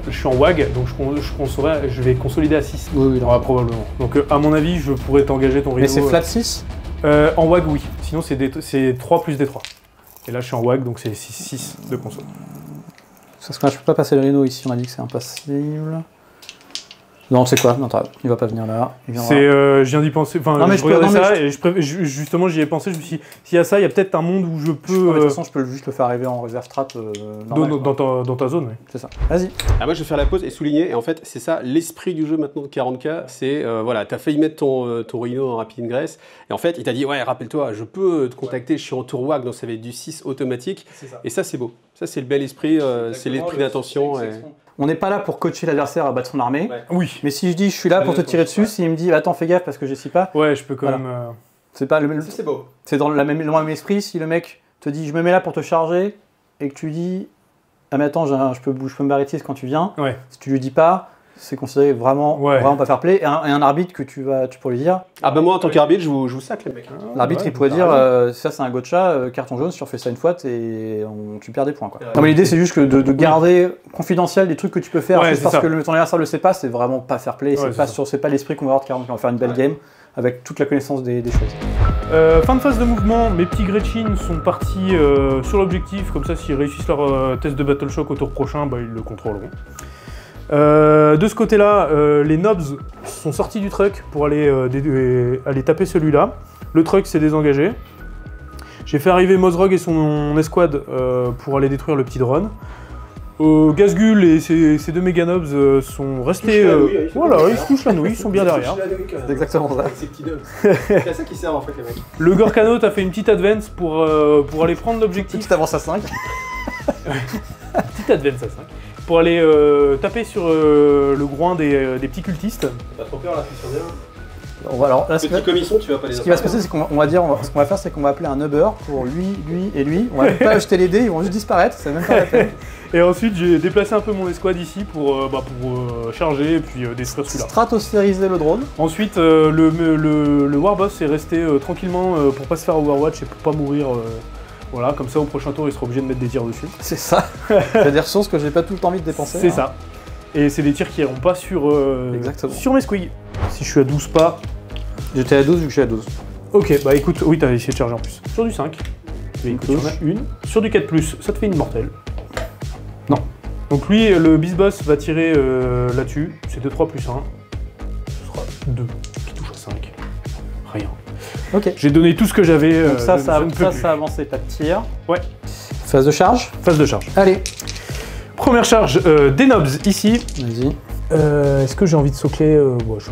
je suis en WAG, donc je vais consolider à 6. Oui, Ouais, probablement. Donc à mon avis, je pourrais t'engager ton Rhino. Mais c'est flat 6 En WAG, oui. Sinon, c'est 3 plus D3. Et là, je suis en WAG, donc c'est 6 de conso. Parce que là, je peux pas passer le Rhino ici, on a dit que c'est impossible. Non, c'est quoi? Non, il va pas venir là. Il viendra. Je viens d'y penser. Enfin, Non, mais je regardais ça je- et justement, j'y ai pensé. Je me suis dit, s'il y a ça, il y a peut-être un monde où je De peux. toute façon, je peux juste le faire arriver en reserve strat. Normal, quoi. Dans ta zone, oui. C'est ça. Vas-y. Ah, moi je vais faire la pause et souligner, et en fait c'est ça l'esprit du jeu maintenant de 40K, c'est voilà, t'as failli mettre ton Rhino en Rapid Ingress, et en fait il t'a dit ouais rappelle-toi, je peux te contacter, je suis en tour WAG, donc ça va être du 6 automatique, et ça c'est beau, ça c'est le bel esprit, c'est l'esprit d'attention. Et... On n'est pas là pour coacher l'adversaire à battre son armée, Oui. mais si je dis je suis là pour te tirer dessus, s'il me dit attends fais gaffe parce que je sais pas, Ouais, je peux quand Voilà. même. c'est pas le c'est beau. c'est dans le même esprit. Si le mec te dit je me mets là pour te charger et que tu lui dis ah mais attends je peux me barrer quand tu viens, Ouais. si tu lui dis pas, c'est considéré vraiment pas fair play, et un arbitre que tu pourrais lui dire, Ah bah moi en tant qu'arbitre je vous sac les mecs. l'arbitre il pourrait dire ça c'est un gotcha, carton jaune, si tu refais ça une fois tu perds des points quoi. Ouais. Non mais l'idée c'est juste que de garder confidentiel des trucs que tu peux faire Ouais, juste c'est parce ça. que ton adversaire le sait pas, c'est vraiment pas fair play, Ouais, c'est pas l'esprit qu'on va avoir de 40, on va faire une belle game avec toute la connaissance des choses. Fin de phase de mouvement, mes petits Gretchen sont partis sur l'objectif, comme ça s'ils réussissent leur test de Battle Shock au tour prochain, bah, ils le contrôleront. De ce côté-là, les Nobs sont sortis du truck pour aller taper celui-là. Le truck s'est désengagé. J'ai fait arriver Mozrog et son escouade pour aller détruire le petit drone. Gazgul et ses deux méga Nobs sont restés... voilà, ils se touchent la nouille, ils sont bien derrière. C'est exactement ça. Avec ces petits nobs. C'est à ça qu'ils servent en fait les mecs. Le Gorkanaut a fait une petite advance pour aller prendre l'objectif. Petite avance à 5. Petite advance à 5. Pour aller taper sur le groin des petits cultistes. Pas trop peur là, tu sens bien. Alors là, Petit comme ils sont, tu vas pas les ce qui va se passer, c'est qu'on va dire, ce qu'on va faire, c'est qu'on va appeler un nubber pour lui et lui. On va même pas acheter les dés, ils vont juste disparaître, c'est même pas la peine. Et ensuite, j'ai déplacé un peu mon escouade ici pour charger et puis détruire celui-là. Stratosphériser le drone. Ensuite, le Warboss est resté tranquillement pour pas se faire Overwatch et pour pas mourir. Voilà, comme ça au prochain tour, il sera obligé de mettre des tirs dessus. C'est ça. C'est des ressources que j'ai pas tout le temps envie de dépenser. C'est ça. Et c'est des tirs qui iront pas sur mes squigs. Si je suis à 12 pas. J'étais à 12 vu que je suis à 12. Ok, bah écoute, oui, t'as essayé de charger en plus. Sur du 5. Mais écoute, il y en a une. Sur du 4+, ça te fait une mortelle. Non. Donc lui, le Bisboss va tirer là-dessus. C'est 2-3 plus 1. Ce sera 2 qui touche à 5. Rien. Ok. J'ai donné tout ce que j'avais. Donc ça je ne peux plus. a avancé, pas de tir. Ouais. Phase de charge. Phase de charge. Allez. Première charge des Nobs ici. Vas-y. Est-ce que j'ai envie de socler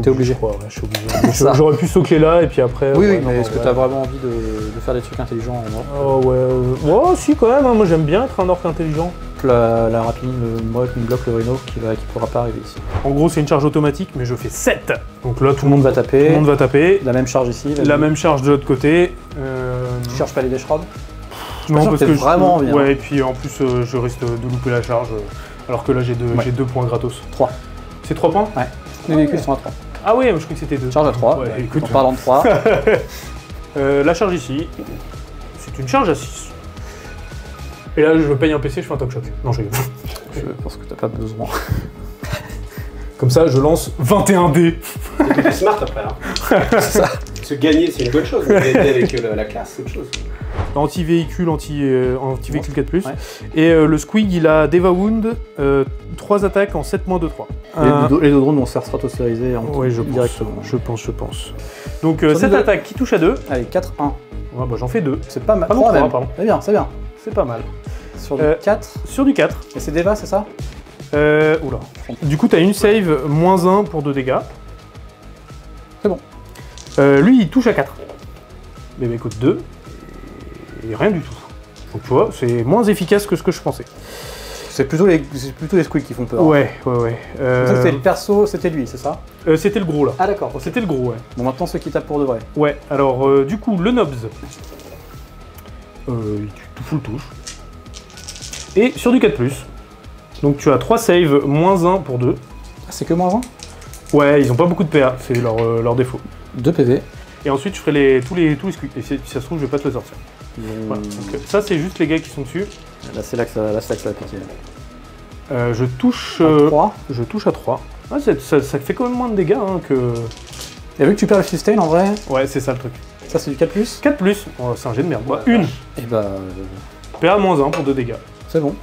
T'es obligé. Je crois, ouais, je suis obligé. J'aurais pu socler là et puis après. Oui, ouais, oui, mais est-ce que t'as vraiment envie de faire des trucs intelligents en vrai? Oh ouais. Ouais, si quand même, hein, moi j'aime bien être un orc intelligent. La rapine, moi qui me bloque le Rhino qui pourra pas arriver ici. En gros, c'est une charge automatique, mais je fais 7. Donc là, Tout le monde va taper. Tout le monde va taper. La même charge ici. La même charge de l'autre côté. Tu cherches pas les Deshroud? Non, parce que vraiment envie. Ouais, et puis en plus, je risque de louper la charge, alors que là, j'ai 2 points gratos. 3. C'est 3 points? Ouais. Tous les véhicules sont à 3. Ah ouais, je croyais que c'était 2. Charge à 3. Ouais, écoute. En parlant de 3. La charge ici, c'est une charge à 6. Et là, je paye un PC, je fais un talk shock. Non, je rigole. Je pense que t'as pas besoin. Comme ça, je lance 21 dés. T'es smart après hein. C'est ça. Se gagner c'est une bonne chose, mais gagner avec la classe c'est autre chose. Anti-véhicule, anti-véhicule 4+. Ouais. Et le Squig, il a Deva Wound, 3 attaques en 7-2-3. Les deux drones vont se faire stratosphériser Ouais, directement. Je pense. Donc Sur cette des deux. attaque qui touche à 2. Allez, 4-1. Ouais, bah j'en fais 2. C'est pas mal. Ah non, 3 même. 3, pardon. C'est bien, c'est bien. C'est pas mal. Sur du 4. Sur du 4. Et c'est Deva, c'est ça? Oula. Du coup, t'as une save -1 pour 2 dégâts. C'est bon. Lui, il touche à 4. Mais écoute, 2. Et rien du tout. Donc tu vois, c'est moins efficace que ce que je pensais. C'est plutôt les squigs qui font peur. Ouais. Ça, c'était le perso, c'était lui, c'est ça? C'était le gros là. Ah d'accord. C'était le gros, ouais. Bon, maintenant ceux qui tapent pour de vrai. Ouais, alors du coup, le Nobs. Il full touche. Et sur du 4+. Donc tu as 3 saves, -1 pour 2. Ah, c'est que -1? Ouais, ils ont pas beaucoup de PA, c'est leur défaut. 2 PV. Et ensuite, je ferai tous les squigs. Et si ça se trouve, je vais pas te le sortir. Voilà, donc, ça, c'est juste les gars qui sont dessus. Là, c'est là que ça va piquer. Je touche... 3. Je touche à 3. Ah, ça fait quand même moins de dégâts hein, que... Et vu que tu perds le sustain, en vrai, Ouais, c'est ça le truc. ça c'est du 4+. 4+, oh, c'est un jet de merde. Bah, une. Et bah, PA-1 pour 2 dégâts. c'est bon.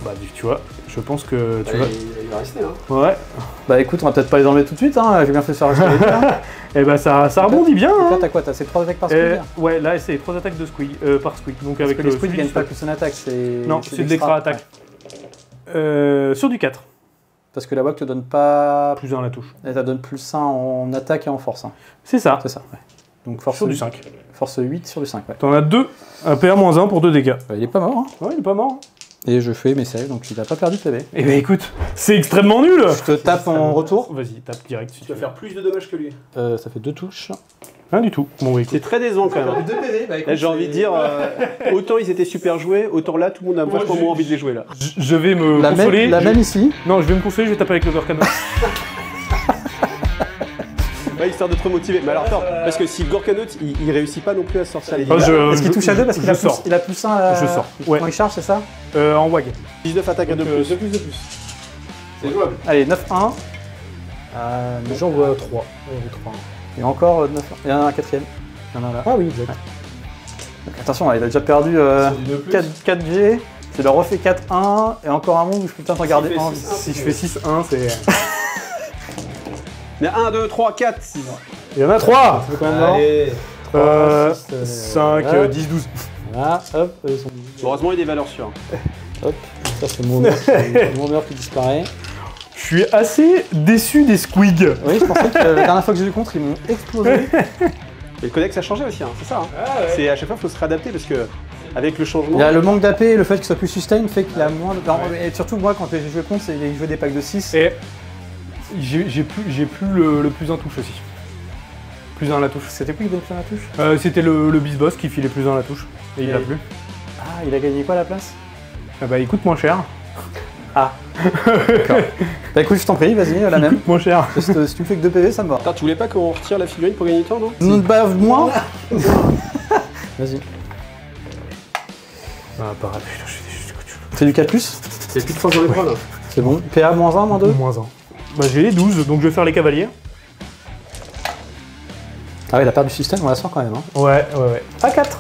Bah, tu vois, je pense que tu vas... Il va rester, hein. Ouais. Bah écoute, on va peut-être pas les enlever tout de suite, hein. J'ai bien fait de faire rester les deux. Hein. Et bah, ça rebondit bien. Donc Hein. là, t'as quoi? T'as ces 3 attaques par squeak? Ouais, là, c'est 3 attaques de squeak, par squeak. Donc, Parce avec que le les squeaks squeak, gagnent pas plus une attaque, c'est... Non, c'est de l'extra attaque. Sur du 4. Parce que la WAC te donne pas... Plus 1 à la touche. Elle te donne plus 1 en attaque et en force. Hein. C'est ça. C'est ça, ouais. Donc force, Sur du 5. Force 8 sur du 5, ouais. T'en as 2. Un PA-1 pour 2 dégâts. Il est pas mort, hein. Ouais, il est pas mort. Et je fais mes saves, donc il a pas perdu de PV. Eh ben écoute, c'est extrêmement nul. Je te tape en retour. Vas-y, tape direct si Tu tu vas veux. faire plus de dommages que lui. Ça fait 2 touches. Rien du tout. Bon, oui, écoute. C'est très décevant quand même. 2 PV, bah Là, j'ai envie de dire, autant ils étaient super joués, autant là, tout le monde a vachement moins envie de les jouer là. Je vais me La consoler. même ici. Non, je vais me consoler, je vais taper avec le Gorkano. Ouais, histoire de te remotiver. Mais alors attends, parce que si Gorkanaut il réussit pas non plus à sortir les Ah, dégâts, Est-ce qu'il touche à 2 parce qu'il a, il a plus 1 à... Je sors. Ouais. Quand il charge, c'est ça? En WAG. 19 attaques à 2 plus. De plus. C'est jouable. Allez, 9-1. J'en vois 3. Et encore 9-1. Il y en a un quatrième. Il y en a un là. Ah oui, exact. Donc, attention, là, il a déjà perdu 4G. Tu leur refais 4-1. Et encore un monde où je peux peut-être en garder un. Si je fais 6-1, c'est... Il y a 1, 2, 3, 4, 6. Il y en a 3. Ça fait combien de morts Allez. 5, voilà. 10, 12. Voilà, hop, ils sont... Heureusement, il y a des valeurs sûres. Hop, ça c'est mon honneur qui disparaît. Je suis assez déçu des squigs. Oui, je pensais que la dernière fois que j'ai eu contre, ils m'ont explosé. Et le codex a changé aussi, hein, c'est ça. Hein. C'est à chaque fois, il faut se réadapter parce que avec le changement. Il y a le manque d'AP et le fait qu'il soit plus sustain fait qu'il a moins de... Et surtout, moi, quand j'ai joué contre, il jouait des packs de 6. Et j'ai plus le plus 1 touche aussi. Plus 1 à la touche. C'était quoi qui donnait plus à la touche? C'était le Beast-Boss qui filait plus 1 à la touche. Et il l'a plus. Ah, il a gagné quoi à la place? Ah bah il coûte moins cher. Ah, d'accord. Bah écoute, je t'en prie, vas-y, la Il même. coûte moins cher. Si tu me fais que 2 PV, ça me va. Attends, tu voulais pas qu'on retire la figurine pour gagner du temps, non? Bah, moins. Vas-y. Ah bah putain, C'est du 4+. Il y a plus de force dans les bras là. C'est bon. PA -1, -2. Moins 1. Bah j'ai les 12, donc je vais faire les cavaliers. Ah ouais, il a perdu système, on la sent quand même. Hein. Ouais. Pas 4.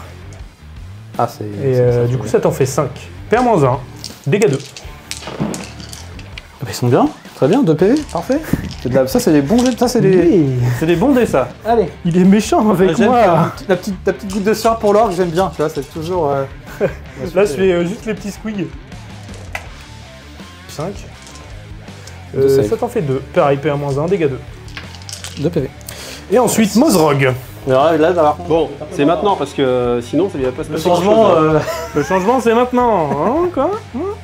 Ah, c'est... Et du coup ça t'en fait 5. PA-1, dégâts 2. Bah, ils sont bien, très bien, 2 PV, parfait. Ça, c'est des bons jets, ça, c'est des... C'est des bons dés ça. Allez. Il est méchant avec J'aime moi. la petite goutte de sueur pour l'orgue, j'aime bien, tu vois, c'est toujours... Là je fais juste les petits squigs. 5. Ça t'en fait 2. Pareil, PA-1, dégâts 2. 2 PV. Et ensuite, Mozrog. Alors là, d'avoir... Bon, c'est maintenant parce que sinon ça ne va pas se Le passer. changement, Le changement c'est maintenant. Hein, quoi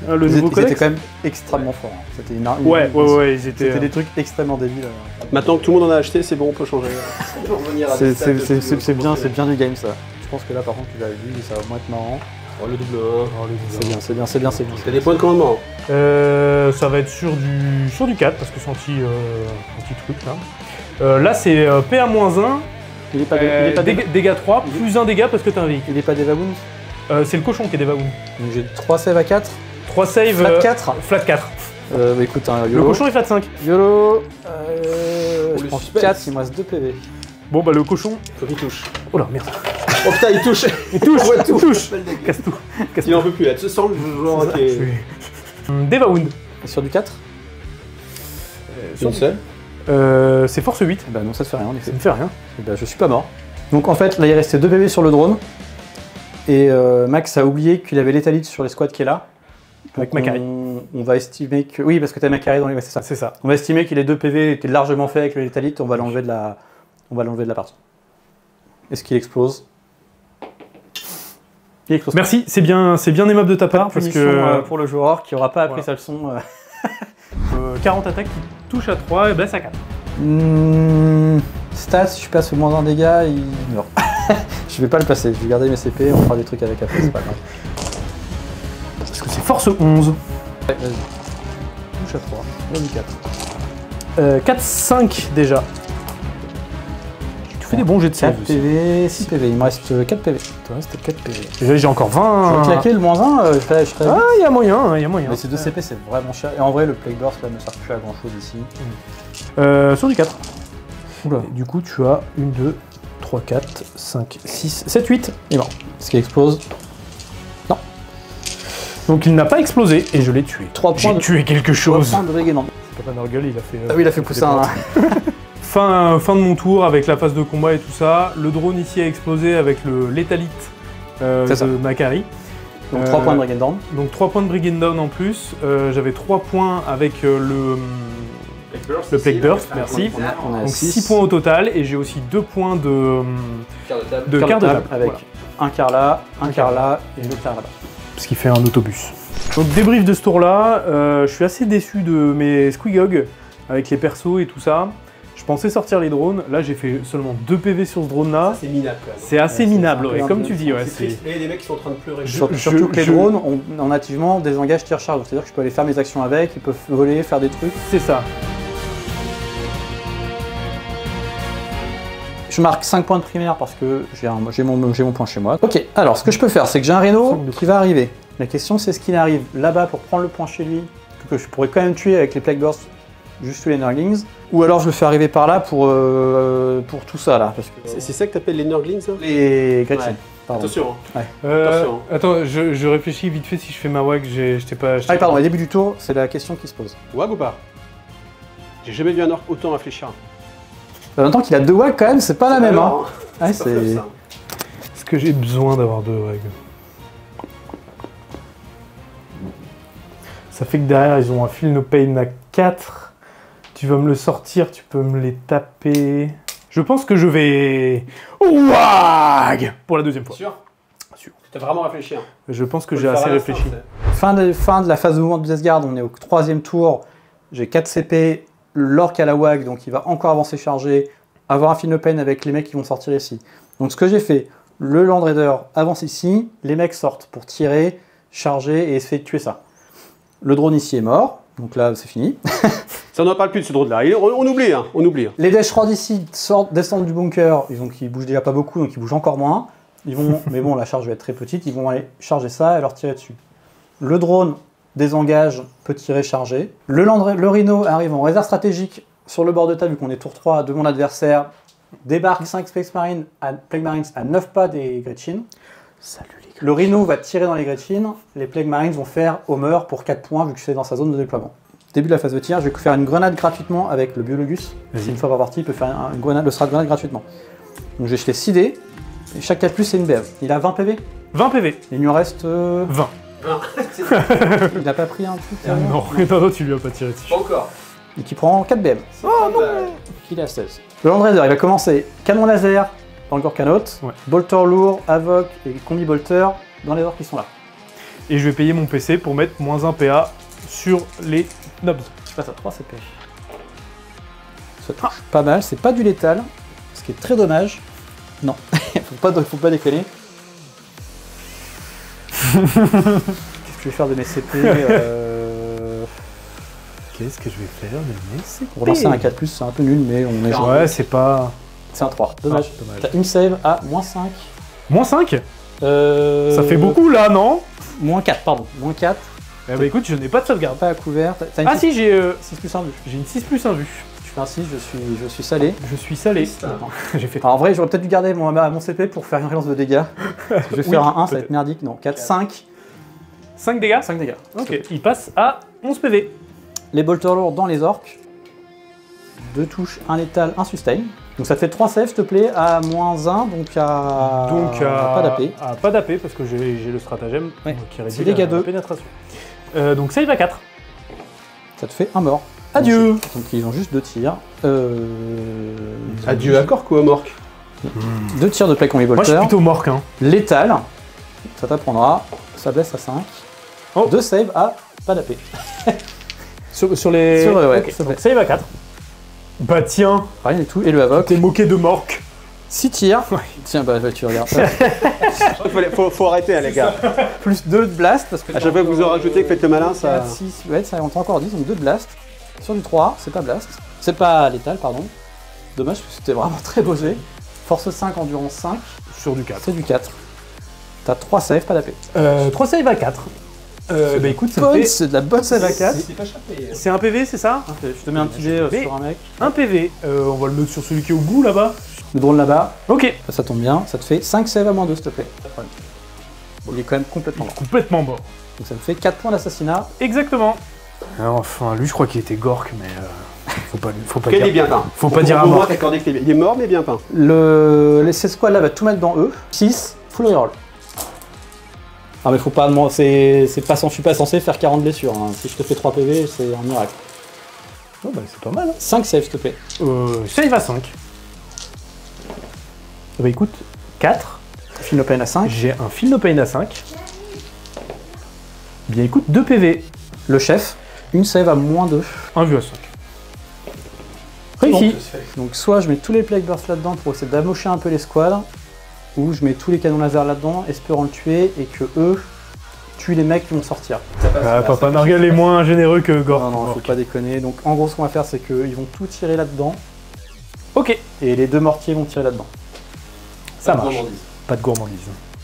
le ils nouveau étaient codex. quand même extrêmement forts. Hein. C'était une arme. Ouais, ils étaient... C'était des trucs extrêmement débiles. Maintenant que tout le monde en a acheté, c'est bon, on peut changer. C'est bien du game, ça. Je pense que là, par contre, tu l'as vu, ça va moins être marrant. Oh, le double 1. C'est bien. T'as des points de commandement. Ça va être sur du 4 parce que c'est un petit truc là. Là c'est PA-1, Il est pas dégâts 3, plus 1 dégât parce que t'as un véhicule. Il est pas Deva Wound. C'est le cochon qui est Deva Wound. Donc j'ai 3 saves à 4. 3 saves. Flat 4. Flat 4. Bah écoute, hein, Le YOLO. cochon est flat 5. YOLO. Je le prends suspense. 4, il me reste 2 PV. Bon bah le cochon. Faut qu'il touche. Oh là merde. Oh putain, il touche. Il touche, Ouais, il touche. Casse tout. Il en peut plus là. Tu sens le genre qui est. Deva Wound. Et sur du 4? Une seule. C'est force 8. Bah non, ça te fait rien en effet. Ça ne fait rien. Et bah je suis pas mort. Donc en fait, là il restait 2 PV sur le drone. Et Max a oublié qu'il avait l'étalite sur les squads qui est là. Avec Donc, Macari. on va estimer que... Oui, parce que t'as Macari dans les... Ouais, c'est ça. C'est ça. On va estimer que les 2 PV étaient largement faits avec le létalite, on va l'enlever de la partie. Est-ce qu'il explose? Il explose. Merci, c'est bien aimable de ta part parce Punition, que pour le joueur qui aura pas appris Voilà. sa leçon. 40 attaques qui touchent à 3 et blesse à 4. Stats, si je passe au moins d'un dégât, il meurt. Je vais pas le passer, je vais garder mes CP, on fera des trucs avec après, c'est pas grave. Parce que c'est force 11. Ouais, vas-y. Touche à 3, on 4. 4, 5 déjà. Il te fais des bons jets de 4 save aussi. PV, 6 PV, il me reste 4 PV. Il te reste 4 PV. J'ai encore 20. Je vais claquer le -1, je ferai Ah, il y a moyen, il y a moyen. Mais ces 2 CP c'est vraiment cher. Et en vrai, le Plague Burst là ne sert plus à grand chose ici. Sur du 4. Oula. Et du coup, tu as 1, 2, 3, 4, 5, 6, 7, 8. Et bon, ce qui explose. Donc il n'a pas explosé et je l'ai tué. 3 points J'ai de tué quelque 3 chose. points de Brigand. Papa Nurgle, il a fait. Ah oui, il a fait pousser un. Fin de mon tour avec la phase de combat et tout ça. Le drone ici a explosé avec le létalite C'est ça. de Macari. Donc 3 points de Brigand. Donc 3 points de Brigand Down en plus. J'avais 3 points avec le Plague Burst, merci. On a Donc 6 6 points au total et j'ai aussi 2 points de quart de table avec avec un quart là, un quart là et 2 quarts là-bas. Ce qui fait un autobus. Donc débrief de ce tour-là, je suis assez déçu de mes Squigog avec les persos et tout ça. Je pensais sortir les drones, là j'ai fait seulement 2 PV sur ce drone-là. C'est minable quand même. C'est assez Ouais, minable, c'est un peu ouais, un comme peu- tu dis. Ouais, C'est triste. Et les mecs qui sont en train de pleurer. Surtout que les drones ont nativement des engages tir charge, c'est-à-dire que je peux aller faire mes actions avec, ils peuvent voler, faire des trucs. C'est ça. Je marque 5 points de primaire parce que j'ai mon point chez moi. Ok, alors ce que je peux faire, c'est que j'ai un Rhino qui va arriver. La question c'est ce qu'il arrive là-bas pour prendre le point chez lui, que je pourrais quand même tuer avec les Plague Bursts, juste tous les Nurglings. Ou alors je le fais arriver par là pour tout ça là. Parce que C'est ça que t'appelles les Nurglings ça les Gretchen. Ouais. Pardon. Attention. Hein. Attention. Attends, je réfléchis vite fait si je fais ma wag, je t'ai pas... Ah oui, pardon, au début du tour, c'est la question qui se pose. Wag ou pas? J'ai jamais vu un orc autant réfléchir. En même temps qu'il a 2 wags quand même, c'est pas la même. Hein. Alors, Ouais, c'est pas fluff, ça. Est-ce que j'ai besoin d'avoir 2 wags? Ça fait que derrière, ils ont un Feel No Pain à 4. Tu vas me le sortir, tu peux me les taper. Je pense que je vais... WAG pour la deuxième fois. Sûr? Sûr. T'as vraiment réfléchi. Hein. Je pense que Faut j'ai le faire assez à la réfléchi. fin, Fin de la phase de mouvement de Deathguard, on est au 3ème tour. J'ai 4 CP, l'orc à la wag, donc il va encore avancer chargé, avoir un Feel No Pain avec les mecs qui vont sortir ici. Donc ce que j'ai fait, le Land Raider avance ici, les mecs sortent pour tirer, charger et essayer de tuer ça. Le drone ici est mort, donc là c'est fini. Ça n'en parle plus de ce drone là. On oublie, hein. On oublie. Les Deathshroud ici descendent du bunker, ils bougent déjà pas beaucoup, donc ils bougent encore moins. Ils vont, mais bon, la charge va être très petite, ils vont aller charger ça et leur tirer dessus. Le drone désengage, peut tirer, charger. Le Rhino arrive en réserve stratégique sur le bord de table, vu qu'on est tour 3 de mon adversaire. Débarque 5 Plague Marines à 9 pas des Gretchen. Salut les gars. Le Rhino va tirer dans les Gretchen. Les Plague Marines vont faire Homer pour 4 points, vu que c'est dans sa zone de déploiement. Début de la phase de tir, je vais faire une grenade gratuitement avec le Biologus. Vas-y. Une fois par partie, il peut faire une grenade, le strat de grenade gratuitement. Donc je vais jeter 6 dés. Et chaque 4+, c'est une BF. Il a 20 PV. 20 PV. Il lui en reste... 20. Il n'a pas pris un truc Non, non, tu lui as pas tiré dessus. Pas encore. Et qui prend 4 BM. Oh non. Il est à 16. Le Land Raider, il va commencer canon laser dans le Gorkanaut, Ouais. bolter lourd, Avoc et combi bolter dans les orques qui sont là. Et je vais payer mon PC pour mettre -1 PA sur les nobs. Je passe à 3 CP. Ça touche pas mal, c'est pas du létal, ce qui est très dommage. Non, faut pas déconner. Qu'est-ce que je vais faire de mes CP Qu'est-ce que je vais faire de mes CP? Pour lancer un 4+, c'est un peu nul, mais on est genre... Ouais, c'est pas... C'est un 3, dommage. Ah, dommage. T'as une save à -5. -5 Ça fait beaucoup là, non? -4, pardon. -4. Eh bah écoute, je n'ai pas de sauvegarde. Pas à couvert. T'as une Ah si, j'ai 6+1 vue. une 6+1 vue. Tu fais un 6, je suis salé. Je suis salé. Attends. J'ai fait Alors en vrai, j'aurais peut-être dû garder mon CP pour faire une relance de dégâts. Je vais faire un 1, ça va être peut-être. merdique. Non, 4, 5. 5 dégâts. 5 dégâts. Ok, il passe à 11 PV. Les bolters lourds dans les orques. 2 touches, 1 létal, 1 sustain. Donc ça te fait 3 saves, s'il te plaît, à -1, donc à pas d'AP. À pas d'AP parce que j'ai le stratagème Ouais. qui réduit C'est dégâts la 2. pénétration. Donc save à 4. Ça te fait un mort. Adieu. Donc ils ont juste 2 tirs. Adieu à Cork ou à Mork? 2 tirs de plaque combi Moi je suis bolter. plutôt morque. Hein. Létal. Ça t'apprendra. Ça blesse à 5. Oh. 2 saves à pas d'AP. Sur les... Sur eux, ouais, Ok, s'il te donc plaît. save à 4. Bah tiens, Rien du tout. Et le Havoc. t'es moqué de morque. 6 tirs. Ouais. Tiens, bah tu regardes. Faut arrêter, hein, les gars. Plus 2 de blast parce que À chaque fois que vous en rajoutez, que faites le malin, ça. 4, 6, ouais, ça on t'a encore 10, donc 2 de blast. Sur du 3, c'est pas blast. C'est pas létal, pardon. Dommage parce que c'était vraiment très beau jet. Force 5, endurance 5. Sur du 4. C'est du 4. T'as 3 saves, pas d'AP. 3 save à 4. Bah écoute, ça fait C'est de la bonne save à 4. C'est pas chapé. c'est un PV, c'est ça? Ok, je te mets un petit dé Mais- sur un mec. Un PV. On va le mettre sur celui qui est au bout là-bas. Le drone là-bas, Ok. ça tombe bien. Ça te fait 5 saves à moins 2, s'il te plaît. Pas de problème. Il est quand même complètement mort. Complètement mort. Donc ça me fait 4 points d'assassinat. Exactement. Enfin, lui, je crois qu'il était gork, mais faut pas Quel est dire. bien peint. Faut pas dire à Au moins mort. t'accorder qu'il est bien. Il est mort mais bien peint. Cette squad là va tout mettre dans eux. 6, full reroll. Ah mais faut pas demander, je suis pas censé faire 40 blessures. Hein. Si je te fais 3 PV, c'est un miracle. Oh, bah, c'est pas mal. 5 saves, s'il te plaît. Save à 5. Bah écoute, 4. Fil no pain à 5. J'ai un Feel No Pain à 5. Bien écoute, 2 PV. Le chef, une save à moins 2. Un vue à 5. Réussi. Donc soit je mets tous les plague bursts là-dedans pour essayer d'amocher un peu les squads, ou je mets tous les canons laser là-dedans, espérant le tuer et que eux tuent les mecs qui vont sortir. Papa Nargal est moins généreux que Gork. Non, non, faut pas déconner. Donc en gros, ce qu'on va faire, c'est qu'ils vont tout tirer là-dedans, Ok, et les 2 mortiers vont tirer là-dedans. ça marche. Pas de gourmandise.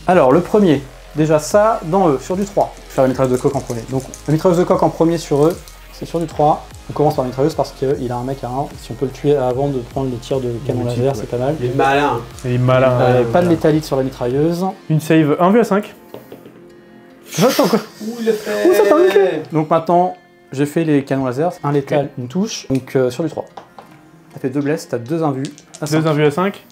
Alors, le premier, déjà ça, dans eux, sur du 3. Je vais faire la mitrailleuse de coque en premier. Donc, la mitrailleuse de coque en premier sur eux, c'est sur du 3. On commence par la mitrailleuse parce qu'il a un mec à 1. Si on peut le tuer avant de prendre les tirs de canon Le laser, type, c'est pas mal. Il est malin. Il est malin. Pas de létalite sur la mitrailleuse. Une save, un vue à 5. J'attends quoi. Ouh, il le fait. Ouh, ça t'a niqué. Donc maintenant, j'ai fait les canons laser. Un létal, une touche. Donc sur du 3. Ça fait 2 blesses, t'as 2 invus. À 5. 2 un vue à 5.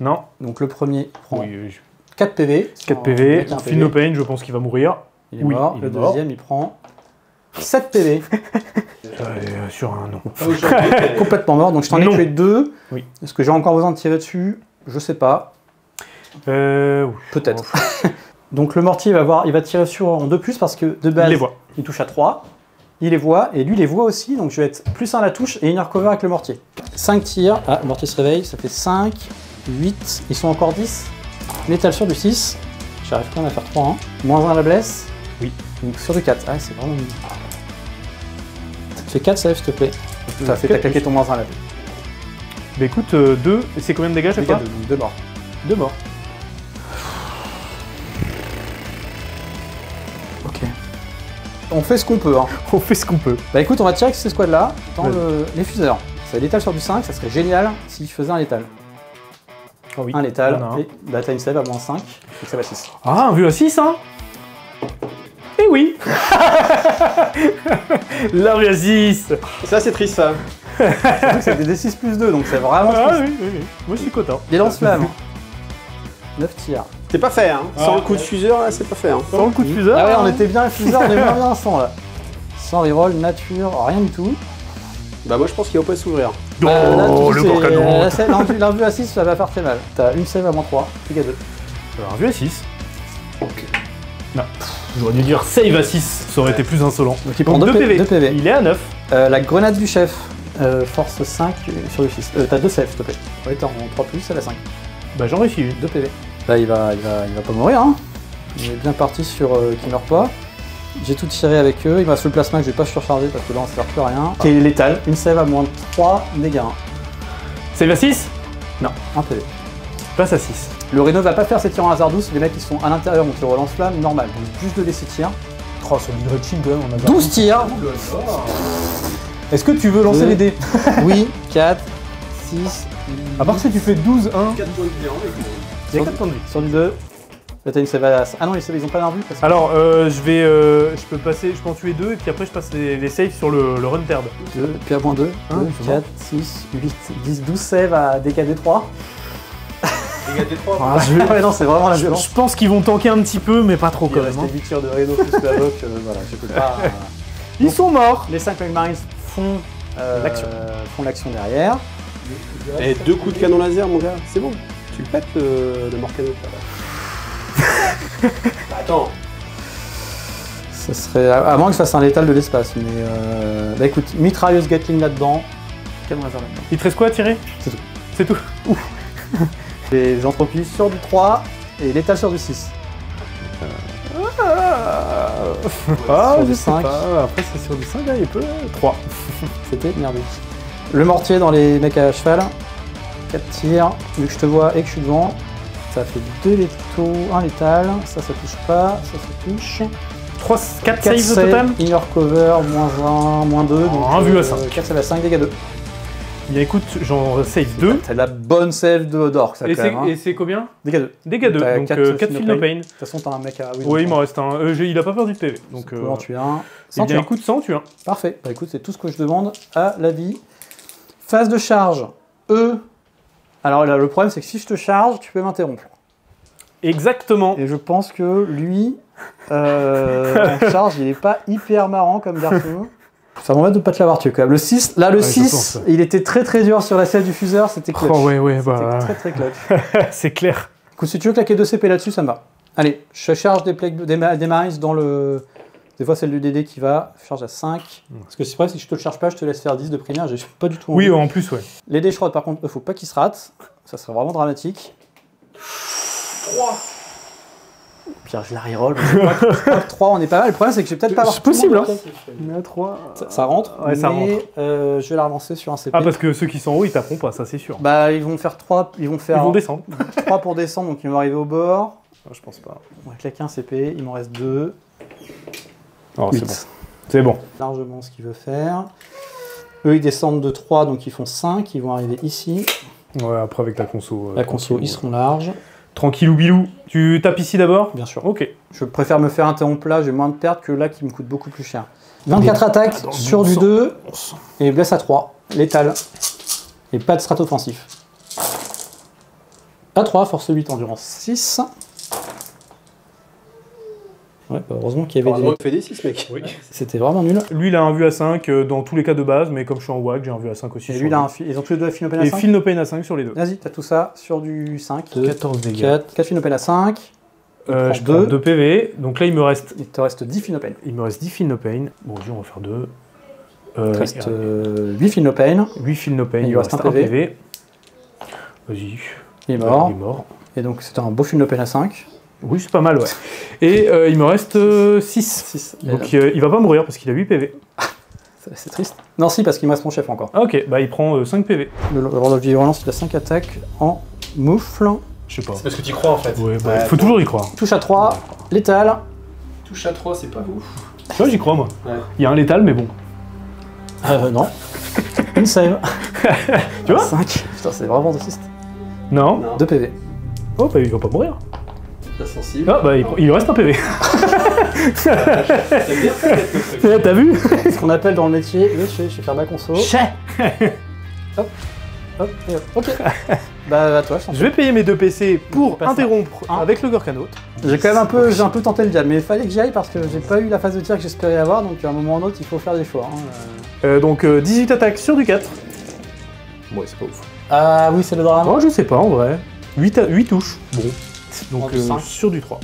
Non. Donc le premier prend Oui, 4 PV. 4 Un PV. mec a un Feel No Pain, je pense qu'il va mourir. Il est Oui, mort. il Le est mort. deuxième, il prend 7 PV. Sur un non. Complètement mort. Donc je t'en ai Non. tué 2. Oui. Est-ce que j'ai encore besoin de tirer dessus? Je sais pas. Oui. Peut-être. Donc le mortier il va tirer sur en 2+, parce que de base, Il les voit. il touche à 3. Il les voit, et lui les voit aussi, donc je vais être plus 1 à la touche et une recover avec le mortier. 5 tirs. Ah, le mortier se réveille, ça fait 5, 8, ils sont encore 10. Létal sur du 6. J'arrive quand même à faire 3, hein. Moins 1 à la blesse. Oui. Donc sur du 4. Ah, c'est vraiment mieux. Ça te fait 4 saves, s'il te plaît. Ça fait t'as claqué ton moins 1 à la blesse. Bah écoute, 2. Et c'est combien de dégâts chaque fois? 2 morts. 2 morts. Ok. On fait ce qu'on peut, hein. On fait ce qu'on peut. Bah écoute, on va tirer avec ces squads-là dans Ouais. les fuseurs. Ça létal sur du 5, ça serait génial s'il faisait un létal. Oh oui. Un létal, Il y en a un. et bah t'as une save à moins 5, donc ça va 6. Ah, un vue à 6, hein. Eh oui. La vue à 6. Ça c'est triste ça. C'est des D6 plus 2, donc c'est vraiment Ah triste. oui, oui, oui. Moi je suis content. Les lance-flammes. 9 tirs. C'est pas fait hein. Sans le coup de fuseur là c'est pas fait hein. Sans le coup de fuseur. Ah ouais, on était bien fuseurs, on est moins bien sans là. Sans reroll, nature, rien du tout. Bah moi je pense qu'il va pas s'ouvrir. Oh, Là, le c'est- gorcanon. L'invue à 6, ça va faire très mal. T'as une save à moins 3, dégâts 2. Un vue à 6. Non. J'aurais dû dire save à 6. Ça aurait été plus insolent. Donc il prend Donc 2 2 PV. 2 PV. Il est à 9. La grenade du chef, force 5 sur le 6. T'as 2 saves, s'il te plaît. Ouais, t'es en 3+, elle a 5. Bah j'en réussis une. 2 PV. Là, il va pas mourir, hein. Il est bien parti sur qu'il meurt pas. J'ai tout tiré avec eux. Il me reste le plasma que je vais pas surcharger parce que là, on ne sert plus à rien. Qui est létal. Une save à moins de 3 dégâts. Hein. Save à 6. Non, 1 PV. Passe à 6. Le Rhino va pas faire ses tirs en hasard douce. Les mecs, ils sont à l'intérieur, donc ils relancent flamme normal. Donc juste de laisser tirs. Oh, sur du Dread Shield, on a 12 tirs. Est-ce que tu veux lancer Deux. les dés? Oui, 4, 6. À part si tu fais 12, 1. 4 points de vie hein, mec. Il y a 4 points de vie. Sur du 2. Là, t'as une save à... Ah non, ils ont pas d'invue parce que... Alors, je peux en tuer 2 et puis après je passe les saves sur le run third. 2, puis à moins 2. Hein, 2, c'est bon. 4, 6, 8, 10, 12 saves à DKD 3. Dégâts des 3. Ah, Ouais, non, c'est vraiment la violence. je pense qu'ils vont tanker un petit peu, mais pas trop Il quand même. restait hein. 8 tirs de Rhino plus la lock, voilà, je peux pas... Ils sont morts. Les 5 Marines font l'action derrière. Et 2 coups de canon laser mon gars, c'est bon. Tu le pètes le Morcano. Bah, attends. Ça serait... À moins que je fasse un létal de l'espace, mais... Bah écoute, mitrailleuse Gatling là-dedans. Canon laser là-dedans. Il te reste quoi à tirer? C'est tout. C'est tout. Les entropies sur du 3 et létal sur du 6. Ah, sur je du sais 5. pas. Après c'est sur du 5, là, il peut. 3. C'était merdique. Le mortier dans les mecs à cheval. 4 tirs. Vu que je te vois et que je suis devant, ça fait 2 létaux, 1 létal. Ça touche pas. Ça touche. 4 saves au total. Inner cover, -1, -2. Donc, 1 vu à 5. 4 saves à 5, dégâts 2. Bien écoute, j'en save 2. T'as la bonne save d'orc, ça, quand même. Hein. Et c'est combien? Dégâts 2. Dégâts 2, donc 4 Feel No Pain. De toute façon, t'as un mec à... Oui, il m'en reste un. Il a pas perdu de PV. Donc, Comment tu as un et bien écoute, 100 tu as. Parfait. Bah écoute, c'est tout ce que je demande à la vie. Phase de charge. Alors là, le problème, c'est que si je te charge, tu peux m'interrompre. Exactement. Et je pense que lui, en charge, il est pas hyper marrant comme garçon. Ça m'embête de pas te l'avoir tué quand même. Le 6, là, le 6, il était très très dur sur la selle du fuseur, c'était clutch. Oh ouais, C'était très très clutch. c'est clair. Écoute, si tu veux claquer 2 CP là-dessus, ça me va. Allez, je charge des Marines dans le... Des fois, celle du DD qui va, charge à 5. Parce que c'est vrai, si je te le charge pas, je te laisse faire 10 de primaire, j'ai pas du tout envie. Oui, en plus, ouais. Les Deshrod, par contre, faut pas qu'ils se ratent. Ça serait vraiment dramatique. 3. Pierre, je la reroll. 3, on est pas mal. Le problème, c'est que j'ai peut-être pas avoir. C'est possible, hein. Mais à 3. Ça rentre. Ouais, ça rentre. Je vais la relancer sur un CP. Ah, parce que ceux qui sont en haut, ils taperont pas, ça c'est sûr. Bah, ils vont faire 3. Ils vont descendre. 3 pour descendre, donc ils vont arriver au bord. Ah, je pense pas. On va claquer un CP. Il m'en reste 2. Oh, c'est bon. C'est bon. Largement ce qu'il veut faire. Eux, ils descendent de 3, donc ils font 5. Ils vont arriver ici. Ouais, après avec la conso. La conso, ils seront larges. Tranquillou bilou. Tu tapes ici d'abord? Bien sûr. Ok. Je préfère me faire interrompre là, j'ai moins de pertes que là qui me coûte beaucoup plus cher. 24 attaques sur du 2 et blesse à 3. Létal. Et pas de strat offensif. À 3, force 8, endurance 6. Ouais, bah heureusement qu'il y avait Heureusement que tu fais des 6, mec. Oui. C'était vraiment nul. Lui, il a un vue à 5 dans tous les cas de base, mais comme je suis en WAG, j'ai un vue à 5 aussi. Et lui, ils ont tous les deux la Feel No Pain à Et 5. Feel No Pain à 5 sur les deux. Vas-y, t'as tout ça sur du 5. 14 dégâts. 4 Feel No Pain à 5. Je prends 2 PV. Donc là, il me reste Il te reste 10 Feel No Pain. 10 Feel No Pain. Bon, on va faire 2. Il te reste 8 Feel No Pain. 8 Feel No Pain. Il Il lui me reste reste un un PV. PV. Vas-y. Il est mort. Il est mort. Et donc c'était un beau Feel No Pain à 5. Oui, c'est pas mal, ouais. Et il me reste 6. 6. Donc il va pas mourir parce qu'il a 8 PV. C'est triste. Non, si, parce qu'il me reste mon chef encore. Ah, ok, bah il prend 5 PV. Le Lord of Violence, il a 5 attaques en moufle. Je sais pas. C'est parce que tu crois en fait. Ouais, bah, il faut toujours y croire. Touche à 3, létal. Touche à 3, c'est pas ouf. Tu vois, j'y crois, moi. Ouais. Il y a un létal, mais bon. Non. Une save. Tu vois 5. Putain, c'est vraiment triste. Non. Non. 2 PV. Oh, bah il va pas mourir. T'as sensible. Ah, bah il lui reste un PV. T'as bien fait. T'as vu? Ce qu'on appelle dans le métier, je vais faire ma conso. Hop, et hop. Ok. Bah, à toi, je t'en Je vais payer mes 2 PC pour Pas ça. interrompre Hein avec le Gorkanaut. J'ai quand même un peu tenté le diable, mais il fallait que j'y aille parce que j'ai pas eu la phase de tir que j'espérais avoir, donc à un moment ou un autre, il faut faire des choix. Hein. Donc 18 attaques sur du 4. Ouais, c'est pas ouf. Ah oui, c'est le drame. Oh, je sais pas en vrai. 8 touches. Bon. Donc En du 5. sur du 3.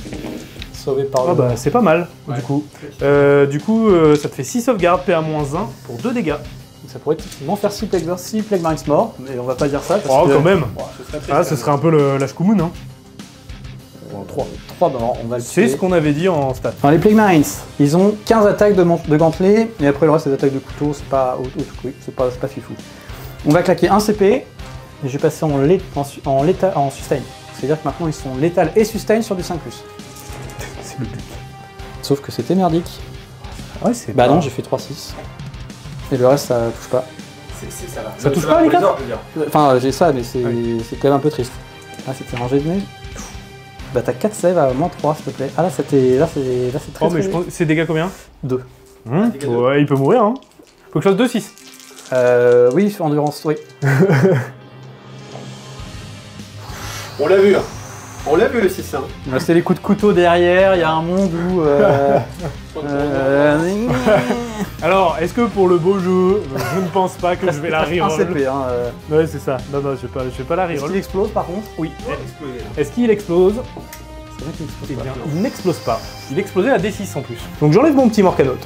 Sauvé par Ah le... bah c'est pas mal, Ouais. du coup. Ça te fait 6 sauvegardes, PA-1 pour 2 dégâts. Ça pourrait effectivement faire 6 Plague Marines morts, mais on va pas dire ça. Parce Oh, que... quand même. Ce serait Ah, ce serait un peu la Shkumun, hein. 3, bah non, on va le C'est tuer. ce qu'on avait dit en stat. Alors les Plague Marines, ils ont 15 attaques de gantelet, et après le reste des attaques de couteau, c'est pas c'est pas fifou. On va claquer un CP, et je vais passer en sustain. C'est-à-dire que maintenant ils sont létal et sustain sur du 5+. C'est le but. Sauf que c'était merdique. Ouais, c'est Bah pas- non, j'ai fait 3-6. Et le reste ça touche pas. Ça va. Ça touche pas, les 4 Enfin j'ai ça, mais c'est Oui. c'est quand même un peu triste. Ah c'était rangé de neige. Bah t'as 4 save à moins 3 s'il te plaît. Ah là c'est très Oh, mais je pense. C'est dégâts combien 2. dégâts de- Ouais, il peut mourir, hein. Faut que je fasse 2-6. Oui, endurance, oui. On l'a vu. Hein. On l'a vu le 6. Hein. C'est les coups de couteau derrière, il y a un monde où... Alors, est-ce que pour le beau jeu, je ne pense pas que je vais la un reroll. CP, hein. Ouais, c'est ça. Non, je vais pas la Est-ce reroll. qu'il explose par contre? Oui. Il a explosé. Là. Est-ce qu'il explose? C'est vrai qu'il explose Eh pas. bien, il n'explose pas. Il explosait à D6 en plus. Donc j'enlève mon petit Morkanaut.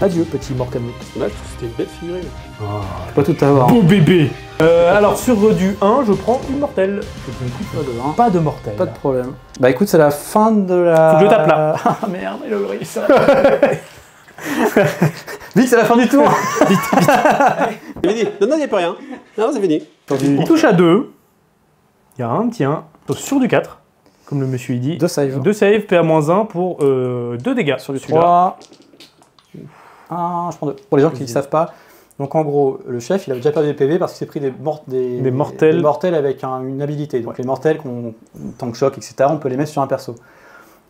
Adieu, petit Morkanaut. Là, je trouve que c'était une belle figurine. Je peux pas tout avoir. Beau bébé. Alors sur du 1, je prends Immortel. Pas de, hein. Pas de mortel. Pas de problème. Bah écoute, c'est la fin de la... Faut que je tape là. Ah merde, il a ouvert ça. Vite, c'est la fin du tour. C'est fini. Non, il n'y a pas rien. Non, c'est fini. Il touche à 2. Il y a un petit 1 sur du 4, comme le monsieur il dit. 2 save. 2 save, PA-1 pour 2 dégâts. Sur du celui-là. 3. Je prends 2. Pour les gens qui ne savent pas, donc en gros, le chef, il avait déjà perdu des PV parce qu'il s'est pris des mortels avec une habilité. Donc les mortels, tank shock, etc., on peut les mettre sur un perso.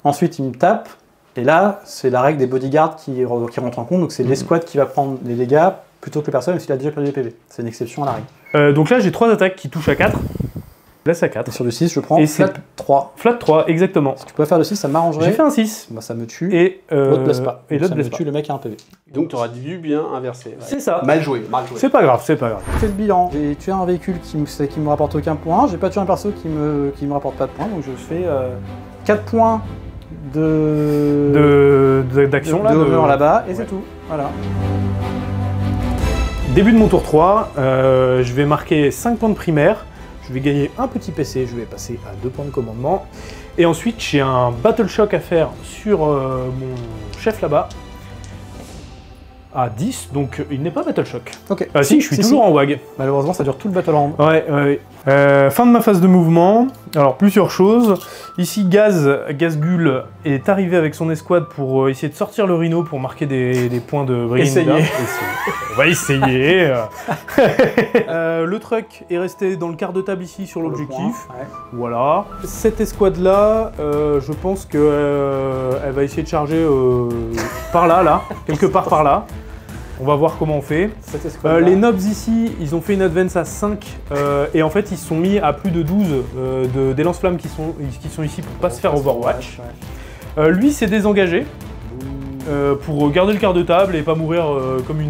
Ensuite, il me tape, et là, c'est la règle des bodyguards qui rentre en compte. Donc c'est l'escouade qui va prendre les dégâts plutôt que les personnes, même s'il a déjà perdu des PV. C'est une exception à la règle. Donc là, j'ai 3 attaques qui touchent à 4. Laisse à 4. Et sur du 6, je prends Et flat 3. Flat 3, exactement. Si tu pouvais faire le 6, ça m'arrangerait. J'ai fait un 6. Bah, ça me tue. Et l'autre blesse pas. Et Donc, l'autre ça me blesse pas. tue, le mec a un PV. Donc tu auras dû bien inverser. Ouais. C'est ça. Mal joué, mal joué. C'est pas grave, c'est pas grave. Fait le bilan. J'ai tué un véhicule qui me rapporte aucun point. J'ai pas tué un perso qui me rapporte pas de points. Donc je fais 4 points d'action de honneur là-bas. Et c'est tout. Voilà. Début de mon tour 3, je vais marquer 5 points de primaire, je vais gagner un petit PC, je vais passer à 2 points de commandement. Et ensuite, j'ai un Battle Shock à faire sur mon chef là-bas, à 10, donc il n'est pas Battle Shock. Ok. Si, je suis toujours en WAG. Malheureusement, ça dure tout le battle round. Ouais. Fin de ma phase de mouvement. Alors, plusieurs choses. Ici, Gazgul est arrivé avec son escouade pour essayer de sortir le Rhino pour marquer des points de Briginda. On va essayer. Le truck est resté dans le quart de table ici sur l'objectif. Ouais. Voilà. Cette escouade-là, je pense qu'elle va essayer de charger par là, quelque part par là. On va voir comment on fait. Les nobs ici, ils ont fait une advance à 5 et en fait ils se sont mis à plus de 12 des lance-flammes qui sont ici pour pas se faire Overwatch. Lui s'est désengagé pour garder le quart de table et pas mourir comme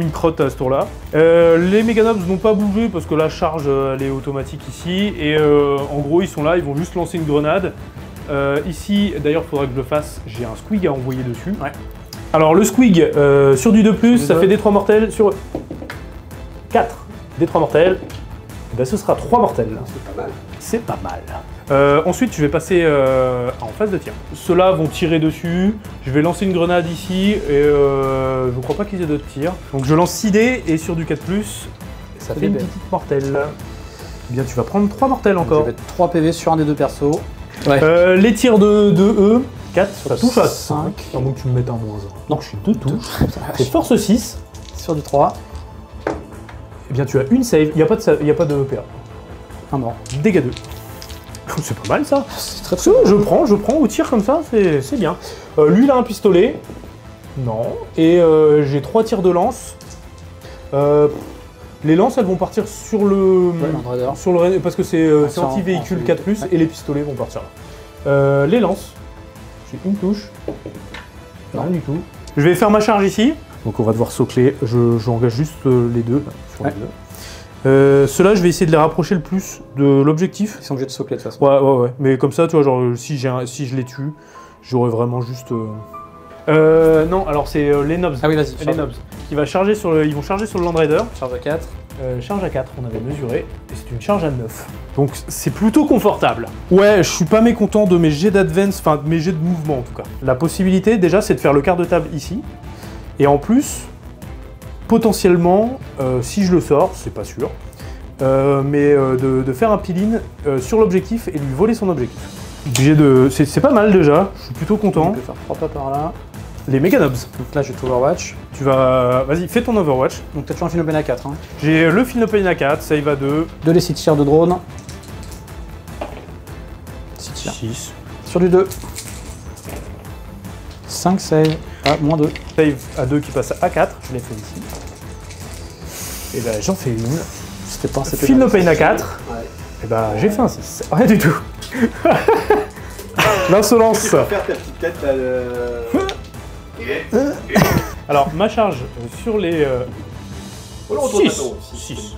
une crotte à ce tour-là. Les Meganobs n'ont pas bougé parce que la charge elle est automatique ici et en gros ils sont là, ils vont juste lancer une grenade. Ici, d'ailleurs il faudra que je le fasse, j'ai un squig à envoyer dessus. Ouais. Alors le squig sur du 2+, ça fait des 3 mortels sur 4 des 3 mortels. Et ben, ce sera 3 mortels. C'est pas mal. Ensuite je vais passer en phase de tir. Ceux-là vont tirer dessus. Je vais lancer une grenade ici et je ne crois pas qu'ils aient d'autres tirs. Donc je lance 6 dés et sur du 4+, ça fait une petite mortelle. Eh bien tu vas prendre 3 mortels encore. Je vais mettre 3 PV sur un des deux persos. Ouais. Les tirs de E, 4, ça touche à 5. 5. À moins que tu me mettes un moins 1. Non, je suis 2 touches. Et force 6. Sur du 3. Eh bien tu as une save, il n'y a pas de PA. Un mort. Dégâts 2. C'est pas mal ça. C'est très Je prends au tir comme ça, c'est bien. Lui il a un pistolet. Non. Et j'ai 3 tirs de lance. Les lances elles vont partir sur le... parce que c'est anti-véhicule 4+, et les pistolets vont partir là. Les lances. J'ai une touche. Non du tout. Je vais faire ma charge ici. Donc on va devoir socler. J'engage juste les deux. Sur les deux. Ceux-là, je vais essayer de les rapprocher le plus de l'objectif. Ils sont obligés de socler de toute façon. Ouais. Mais comme ça, tu vois, genre, si je les tue, j'aurai vraiment juste... non, alors c'est les nobs. Ah oui, vas-y. Les nobs. Ils vont charger sur le Land Raider. Charge à 4. Charge à 4, on avait mesuré, et c'est une charge à 9. Donc c'est plutôt confortable. Ouais, je suis pas mécontent de mes jets d'advance, enfin de mes jets de mouvement en tout cas. La possibilité déjà c'est de faire le quart de table ici, et en plus, potentiellement, si je le sors, c'est pas sûr, mais de faire un peel-in sur l'objectif et lui voler son objectif. C'est pas mal déjà, je suis plutôt content. On peut faire 3 pas par là. Les Meganobs. Donc là, je vais tout Overwatch. Tu vas... Vas-y, fais ton Overwatch. Donc t'as toujours un Philopène à 4. Hein. J'ai le Philopène à 4, save à 2. 2 des 6 tirs de drone. 6 tirs. 6. Sur du 2. 5 save à moins 2. Save à 2 qui passe à 4, je l'ai fait ici. Et ben j'en fais une. C'était pas assez. Philopène à 4. Ouais. Et ben j'ai fait un 6. Rien du tout. L'insolence. Tu peux faire ta petite tête là. Alors, ma charge sur les... 6.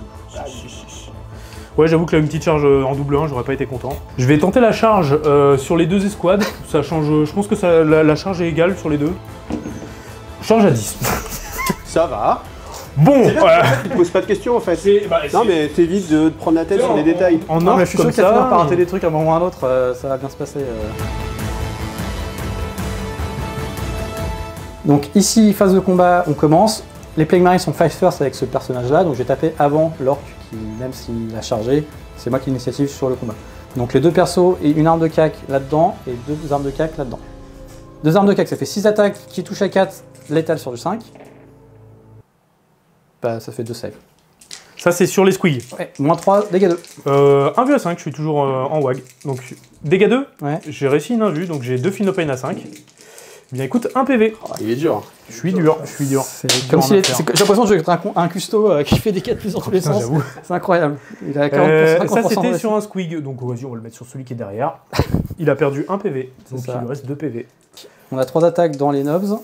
Ouais, j'avoue que là, une petite charge en double 1, j'aurais pas été content. Je vais tenter la charge sur les deux escouades. Ça change... Je pense que la charge est égale sur les deux. Charge à 10. Ça va. Bon, tu te poses pas de questions en fait. Non mais t'évites de te prendre la tête sur les détails. Non, mais je suis sûr qu'il va finir par rater des trucs à un moment ou à un autre, ça va bien se passer. Donc ici, phase de combat, on commence. les Plague Marines sont 5 first avec ce personnage-là, donc j'ai tapé avant l'orc, qui, même s'il a chargé, c'est moi qui ai l'initiative sur le combat. Donc les deux persos et une arme de cac là-dedans, et 2 armes de cac là-dedans. 2 armes de cac, ça fait 6 attaques qui touchent à 4, létal sur du 5. Bah, ça fait 2 saves. Ça, c'est sur les squigs. Ouais, moins 3, dégâts 2. 1 vue à 5, je suis toujours en WAG. Donc, dégâts 2, Ouais. j'ai réussi une invue, donc j'ai 2 Finopane à 5. Bien écoute, 1 PV. Ah, il est dur. Je suis dur, je suis dur. C'est comme si j'ai l'impression que j'ai un custo qui fait des 4 plus dans tous les Putain, sens. j'avoue. C'est incroyable. Il a 40%, Ça, 50% c'était de sur un squig, donc vas-y, on va le mettre sur celui qui est derrière. Il a perdu 1 PV, donc ça. il lui reste 2 PV. On a 3 attaques dans les nobs.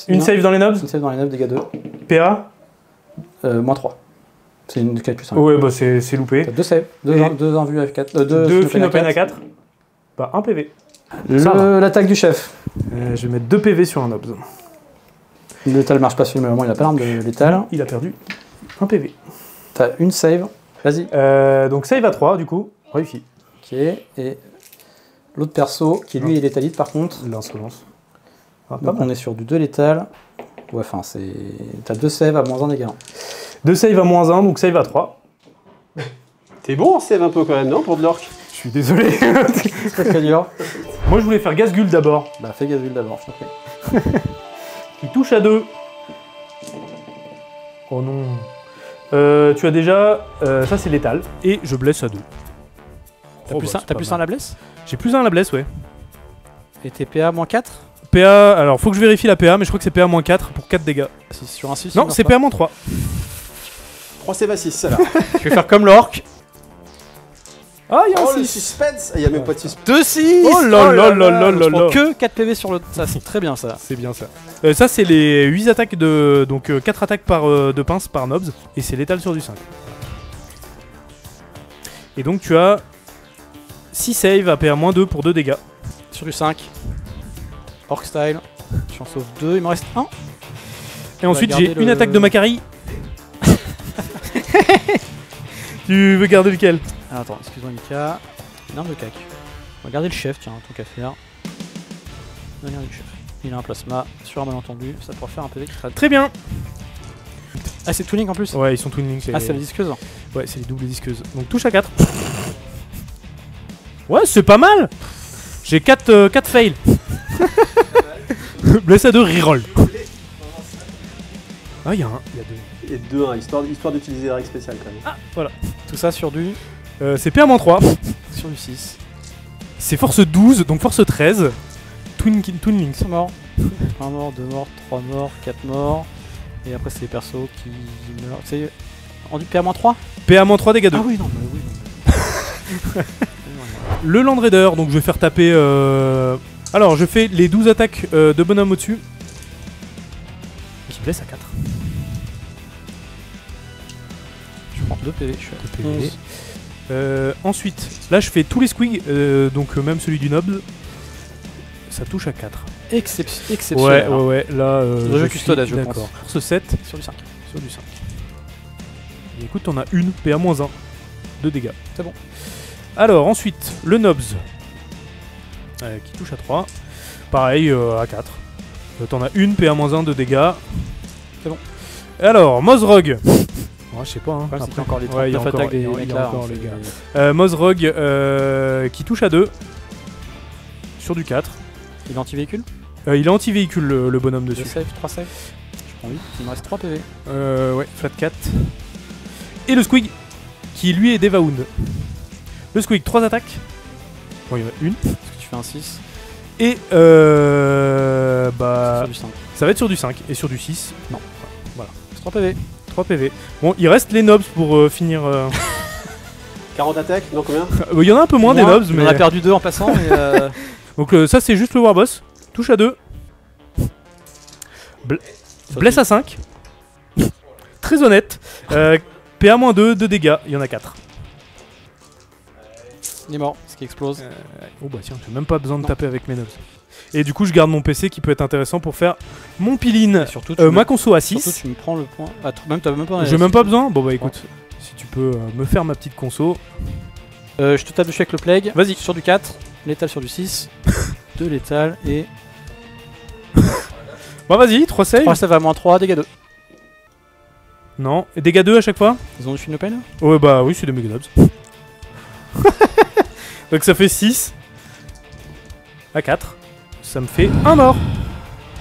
Une save dans les nobs. Une save dans les nobs, dégâts 2. PA. Moins 3. C'est une 4 plus 5. Ouais, bah c'est loupé. T'as 2 saves. 2 invus à 4. 2 Finopane à 4. Bah 1 PV. L'attaque du chef. Je vais mettre 2 PV sur un nobs. Le létal marche pas sur lui, mais au moins il a pas l'arme de létal. Il a perdu 1 PV. T'as une save. Vas-y. Donc save à 3, du coup, réussi. Ok. Et l'autre perso, qui lui est létalite par contre. L'insolence. Ah, pas Donc mal. on est sur du 2 létal. Ouais, enfin, c'est. T'as 2 saves à moins 1 dégâts. 2 save à moins 1, donc save à 3. T'es bon en save un peu quand même, non, pour de l'orc? Je suis désolé. C'est très dur. Moi, je voulais faire Gazgul d'abord. Bah, fais Gazul d'abord, je t'en prie. Il touche à 2. Oh non. Tu as déjà... ça, c'est létal. Et je blesse à 2. T'as plus un à la blesse? J'ai plus 1 à la blesse, ouais. Et tes PA moins 4? PA... Alors, faut que je vérifie la PA, mais je crois que c'est PA moins 4 pour 4 dégâts. Si sur un 6. Non, c'est PA moins 3. 3 save à 6, ça là. Je vais faire comme l'orc. Ah, il y a Oh, un le 6. suspense! Il y a même pas de suspense. 2-6. Oh là là là là là là. Que 4 PV sur le. Ça, c'est très bien ça. C'est bien ça. Ça, c'est les 8 attaques de... Donc, 4 attaques de pince par nobs. Et c'est létal sur du 5. Et donc, tu as 6 saves à PA moins 2 pour 2 dégâts. Sur du 5. Orc style. J'en sauve 2, il m'en reste 1. Et ensuite, garder j'ai le- une attaque de Macari. Tu veux garder lequel? Ah, attends, excuse-moi Mika. Une arme de cac. On va garder le chef, tiens, un truc à faire. On va garder le chef. Il a un plasma, sur un malentendu, ça pourra faire un PV qui sera. Très bien. Ah, c'est Twinning en plus? Ouais, ils sont twinning. Ah, c'est la disqueuse. Ouais, c'est les doubles disqueuses. Donc touche à 4. Ouais, c'est pas mal. J'ai 4 fails. Blesse à 2, reroll. Ah, il y a 2. Et 2-1, histoire d'utiliser les règles spéciales quand même. Ah, voilà. Tout ça sur du. C'est PA-3. Sur du 6. C'est force 12, donc force 13. Twinning. Ils sont morts. 1 mort, 2 morts, 3 morts, 4 morts. Et après, c'est les persos qui meurent. C'est. En du PA-3? PA-3 dégâts 2. Ah oui, non, mais oui. Le Land Raider, donc je vais faire taper. Alors, je fais les 12 attaques de bonhomme au-dessus. Qui blesse à 4. Je prends 2 PV, je suis à 2 11. PV. Ensuite, là je fais tous les squigs, donc même celui du noble. Ça touche à 4. Exceptionnel. Ouais, là. Le jeu custode, je pense. D'accord. Force 7 Sur du 5. sur du 5. Et écoute, on a une PA-1 de dégâts. C'est bon. Alors, ensuite, le Nobs qui touche à 3. Pareil, à 4. T'en as une PA-1 de dégâts. C'est bon. Alors, Mozrog. Ouais, je sais pas. Hein. Ouais, Après, c'est encore les ouais, il y a 39 encore, attaques des il y a- mecs il y a là. encore hein, les c'est- gars. Mozrog qui touche à 2. Sur du 4. Il est anti-véhicule? Il est anti-véhicule le bonhomme 2 dessus. save, 3 save. Je prends 8, il me reste 3 PV. Ouais, flat 4. Et le Squig, qui lui est Devaound. Le Squig, 3 attaques. Bon, il y en a une. Parce que tu fais un 6. Et bah, Sur du 5. ça va être sur du 5 et sur du 6. Non. Voilà. C'est 3 PV. 3 PV. Bon, il reste les nobs pour finir. 40 attaques? Non, combien? Il y en a un peu moins des nobs, mais. On a perdu 2 en passant, mais. Donc ça, c'est juste le Warboss. Touche à 2. Blesse à 5. Très honnête. PA-2, 2 dégâts. Il y en a 4. Il est mort, ce qui explose. Oh bah tiens, j'ai même pas besoin de taper avec mes nobs. Et du coup, je garde mon PC qui peut être intéressant pour faire mon piline. Et surtout, tu Ma conso à surtout, 6. tu me prends le point. Ah, t'as même pas. J'ai même pas besoin. Bon bah écoute, si tu peux me faire ma petite conso. Je te tape dessus avec le plague. Vas-y. Sur du 4. Létal sur du 6. 2 létal et. Bah vas-y, 3 save. 3 save à moins 3, dégâts 2. Non. Et dégâts 2 à chaque fois? Ils ont du Feel No Pain? Ouais, bah oui, c'est des Meganobs. Donc ça fait 6. À 4. Ça me fait un mort.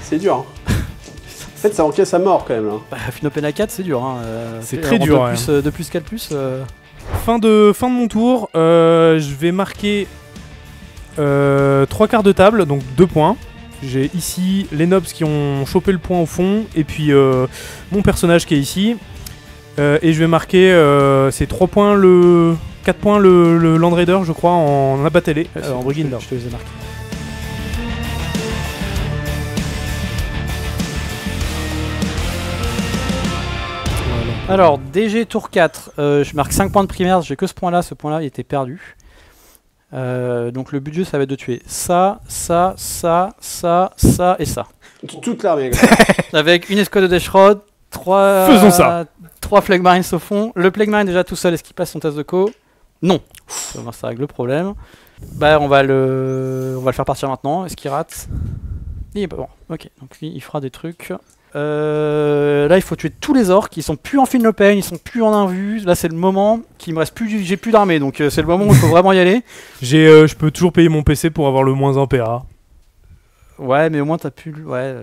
C'est dur. Hein. En fait, ça encaisse à mort quand même. Là. Bah, Feel No Pain à 4, c'est dur. Hein. C'est très dur. De plus 4 plus. Fin de mon tour, je vais marquer 3 quarts de table, donc 2 points. J'ai ici les nobs qui ont chopé le point au fond, et puis mon personnage qui est ici. Et je vais marquer ces 3 points, 4 points le Land Raider, je crois, en abattelé, en Brigand Down. Je te les ai marqués. Alors, DG tour 4, je marque 5 points de primaire, j'ai que ce point-là il était perdu. Donc le budget ça va être de tuer ça et ça. Toute l'armée. Avec une escouade de Deshrod, 3 Faisons ça. 3 Plague Marines au fond. Le Plague Marine déjà tout seul, est-ce qu'il passe son test de co? Non. Ça règle le problème. Bah on va le faire partir maintenant. Est-ce qu'il rate? Il est bon. Ok, donc lui il fera des trucs. Là il faut tuer tous les orques, ils sont plus en Feel No Pain, ils sont plus en invue. Là c'est le moment qu'il me reste plus, j'ai plus d'armée, donc c'est le moment où il faut vraiment y aller. Je peux toujours payer mon PC pour avoir le moins 1 PA. Ouais, mais au moins t'as pu. Ouais.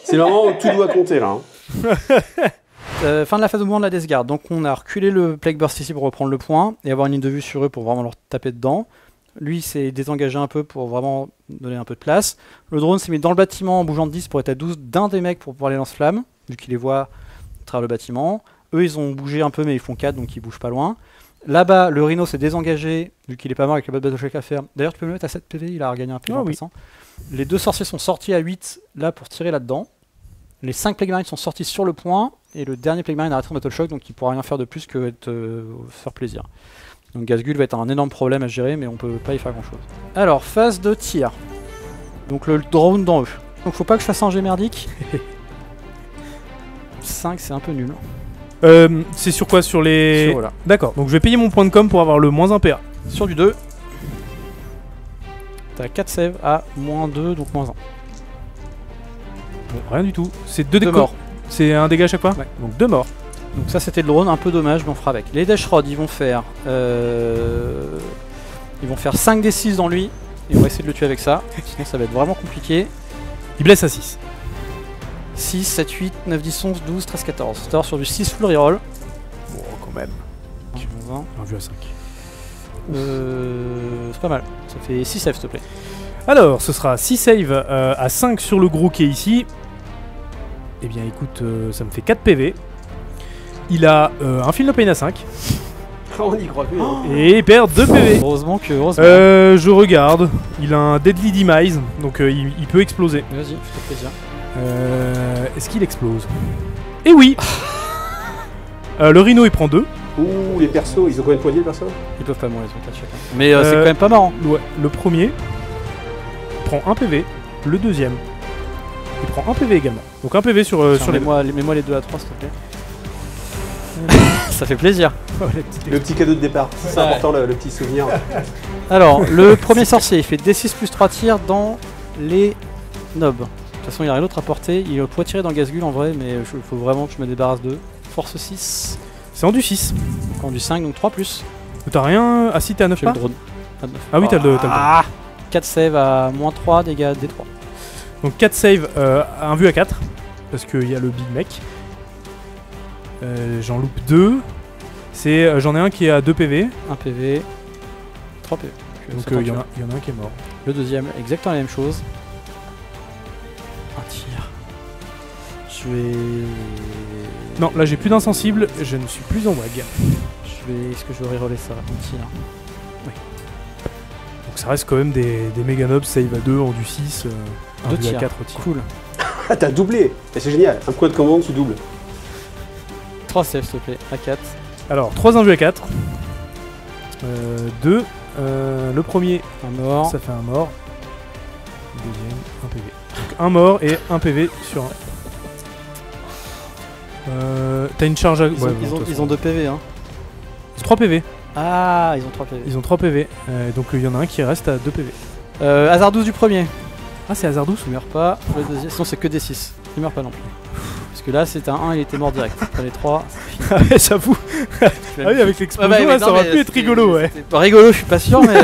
C'est le moment où tout doit compter là. Hein. Fin de la phase de mouvement de la Death Guard. Donc on a reculé le Plague Burst ici pour reprendre le point et avoir une ligne de vue sur eux pour vraiment leur taper dedans. Lui s'est désengagé un peu pour vraiment donner un peu de place. Le drone s'est mis dans le bâtiment en bougeant de 10 pour être à 12 d'un des mecs pour pouvoir les lance-flammes, vu qu'il les voit à travers le bâtiment. Eux ils ont bougé un peu mais ils font 4 donc ils bougent pas loin. Là-bas le Rhino s'est désengagé vu qu'il est pas mort avec le battle shock à faire. D'ailleurs tu peux me mettre à 7 PV, il a regagné un PV en passant. Les 2 sorciers sont sortis à 8 là pour tirer là-dedans. Les 5 Plague Marines sont sortis sur le point et le dernier Plague Marine a arrêté son battle shock donc il pourra rien faire de plus que faire plaisir. Donc Gazgul va être un énorme problème à gérer mais on peut pas y faire grand chose. Alors phase de tir. Donc le drone dans eux. Donc faut pas que je fasse un jet merdique. 5 c'est un peu nul. C'est sur quoi? Sur les... Voilà. D'accord, donc je vais payer mon point de com pour avoir le moins 1 PA. Sur du 2. T'as 4 save à moins 2 donc moins 1. Bon, rien du tout. C'est 2 morts. C'est un dégât à chaque fois? Ouais. Donc 2 morts. Donc ça c'était le drone, un peu dommage mais on fera avec. Les Deshrod ils vont faire 5 des 6 dans lui et on va essayer de le tuer avec ça. Sinon ça va être vraiment compliqué. Il blesse à 6. 6, 7, 8, 9, 10, 11, 12, 13, 14. C'est-à-dire sur du 6 full reroll. Bon, quand même. 20. Un vu à 5. C'est pas mal. Ça fait 6 saves s'il te plaît. Alors, ce sera 6 saves à 5 sur le gros qui est ici. Eh bien, écoute, ça me fait 4 PV. Il a un Feel No Pain à 5. On y croit plus. Hein. Et il perd 2 PV. Heureusement que. Je regarde. Il a un Deadly Demise, donc il peut exploser. Vas-y, fais plaisir. Est-ce qu'il explose? Eh oui. Le Rhino il prend 2. Ouh, les persos, ils ont combien de points de vie les persos? Ils peuvent pas mourir, ils ont 4 chacun. Mais c'est quand même pas marrant. Ouais, le premier prend 1 PV. Le deuxième, il prend 1 PV également. Donc 1 PV sur les deux. Mets-moi les 2 à 3 s'il te plaît. Ça fait plaisir. Le petit cadeau de départ, c'est important le petit souvenir. Alors, le premier sorcier, il fait D6 plus 3 tirs dans les nobs. De toute façon, il n'y a rien d'autre à porter. Il pourrait tirer dans Gazgul en vrai, mais il faut vraiment que je me débarrasse d'eux. Force 6. C'est en du 6. Donc en du 5, donc 3 plus. T'as rien. Ah si, t'es à 9 J'ai pas le drone. Ah oui, t'as le drone. 4 save à moins 3, dégâts D3. Donc 4 save à 1 vue à 4. Parce qu'il y a le Big Mec. J'en loupe 2. J'en ai un qui est à 2 PV. 1 PV. 3 PV. Donc il y en a un qui est mort. Le deuxième, exactement la même chose. Un tir. Je vais... Non, là j'ai plus d'insensible, je ne suis plus en wag. Est-ce que je vais reroller ça? Un tir. Oui. Donc ça reste quand même des Meganobs save à 2 en du 6. 2 tirs. à 4 tirs. Cool. Ah, t'as doublé! C'est génial, un point de commande, tu doubles. 3 saves s'il te plaît, à 4. Alors, 3 invus à 4. 2. Le premier, un mort. Ça fait un mort. Le deuxième, un PV. Donc un mort et un PV sur un. T'as une charge à... Ils ont 2 PV hein. C'est 3 PV. Ah, ils ont 3 PV. Ils ont 3 PV. Donc il y en a un qui reste à 2 PV. Hasard 12 du premier. Ah, c'est hasard 12? Il meurt pas. Le deuxième, sinon c'est que des 6. Il meurt pas non plus. Parce que là, c'était un 1, il était mort direct. Après les 3, Ah ouais, j'avoue. Ah oui, avec l'explosion, Ouais, mais ça non, aurait mais pu être c'était- rigolo, ouais. c'était pas rigolo, je suis pas sûr, mais.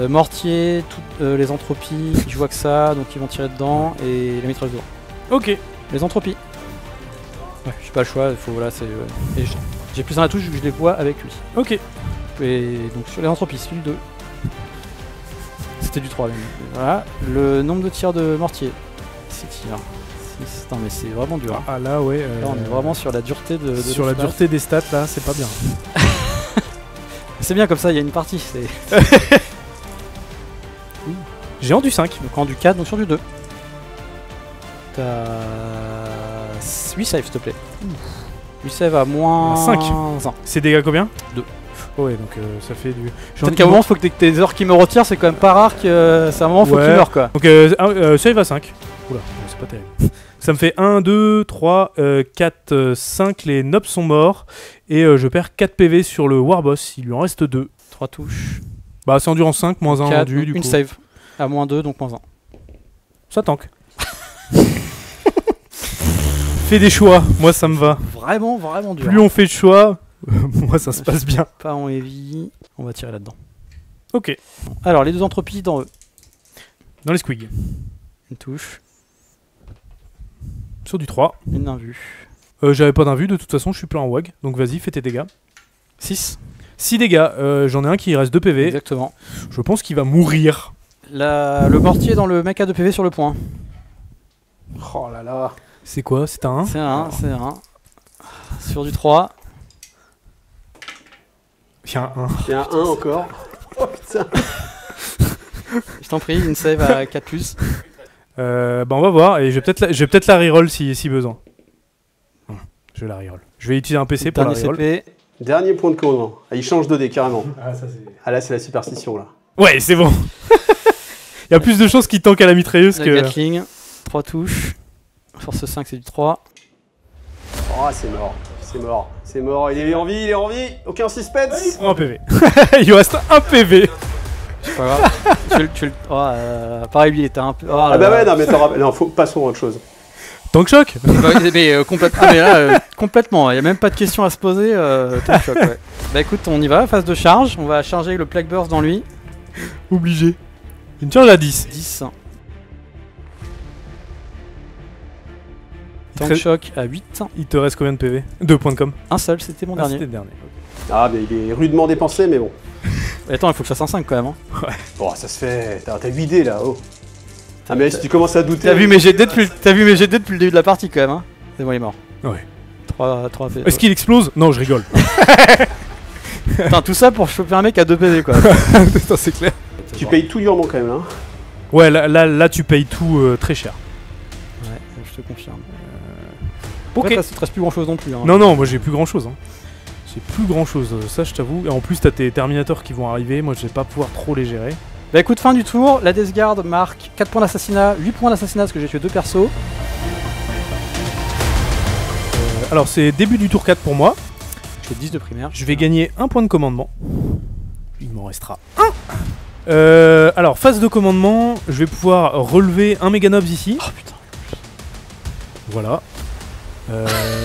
Mortier, les entropies, ils jouent que ça, donc ils vont tirer dedans, et la mitrailleuse dedans. Ok. Les entropies. Ouais, j'ai pas le choix, il faut. Voilà, c'est. Et j'ai plus un à touche vu que je les vois avec lui. Ok. Et donc sur les entropies, celui 2. C'était du 3 même. Voilà. Le nombre de tirs de mortier. 6 tirs. 6. Putain, mais c'est vraiment dur. Hein. Ah là, ouais. Là, on est vraiment sur la dureté de sur la stats. dureté des stats, là, c'est pas bien. C'est bien comme ça, il y a une partie. C'est Géant du 5. donc en du 4, donc sur du 2. T'as 8 save, s'il te plaît. 8 save à moins 5. 1. C'est dégâts combien 2. Ouais, donc ça fait du. Peut-être qu'à un moment, faut que tes orques qui me retirent, c'est quand même pas rare que c'est un moment, faut Ouais. qu'ils meurent quoi. Donc save à 5. Oula, c'est pas terrible. Ça me fait 1, 2, 3, 4, 5. Les nobs sont morts. Et je perds 4 PV sur le Warboss. Il lui en reste 2. 3 touches. Bah, c'est endurance 5, moins 1 4, rendu, du une coup. save. À moins 2, donc moins 1. Ça tank. Fais des choix, moi ça me va. Vraiment, vraiment dur. Plus on fait de choix, moi ça se passe bien. Pas en heavy, on va tirer là-dedans. Ok. Alors, les deux entropies dans eux. Dans les squigs. Une touche, Sur du 3. une invue. J'avais pas d'invue, de toute façon je suis plein en wag. Donc vas-y, fais tes dégâts. 6. 6 dégâts, j'en ai un qui reste 2 PV. Exactement. Je pense qu'il va mourir. Le mortier dans le mec à 2 PV sur le point. Oh là là. C'est quoi? C'est un 1? C'est un, c'est un. Sur du 3. Il y a un 1. Il y a un 1 encore. Oh putain. Je t'en prie, une save à 4+. Bah on va voir, et je vais peut-être la reroll si besoin. Je la reroll. Je vais utiliser un PC pour la Dernier reroll. CP. Dernier point de commandement. Ah, il change de dé carrément. Ah, ça c'est... Ah là, c'est la superstition là. Ouais, c'est bon. Il y a plus de chances qu'il tank à la mitrailleuse La que... Gatling. 3 touches. Force 5, c'est du 3. Oh, c'est mort. C'est mort. C'est mort. Il est en vie, il est en vie. Aucun suspense. Un PV. Il lui reste un PV. C'est pas grave. Pareil, lui, il était un peu. Ah bah ouais, non mais non, passons à autre chose. Tank choc. Mais complètement. Ah, mais là, complètement. Il n'y a même pas de question à se poser. Tank choc, ouais. Bah écoute, on y va. Phase de charge. On va charger le Plague Burst dans lui. Obligé. Une charge à 10. 10. Très- Tank choc à 8. Il te reste combien de PV? 2 points de com. Un seul, c'était mon Ah, dernier. c'était le dernier. Ah mais il est rudement dépensé, mais bon. Attends, il faut que je fasse un 5 quand même. Hein. Bon, ça se fait. T'as 8 dés là. Oh. Ah mais si tu commences à douter. T'as vu mes jets de dés depuis le début de la partie quand même. Hein. C'est bon, il est mort. Ouais. 3 Est-ce qu'il explose? Non, je rigole. Putain, tout ça pour choper un mec à 2 PV quoi. Putain, c'est clair. Tu payes tout durement quand même là. Ouais, là tu payes tout très cher. Ouais, je te confirme. Ok. Après, il te reste plus grand chose non plus. Hein. Non, moi j'ai plus grand chose. Hein. J'ai plus grand chose, ça je t'avoue. Et en plus, t'as tes Terminators qui vont arriver. Moi je vais pas pouvoir trop les gérer. Bah écoute, fin du tour, la Death Guard marque 4 points d'assassinat, 8 points d'assassinat parce que j'ai tué 2 persos. Alors, c'est début du tour 4 pour moi. J'ai 10 de primaire. Je vais gagner un point de commandement. Il m'en restera un. Alors, phase de commandement, je vais pouvoir relever un Meganobs ici. Oh putain. Voilà.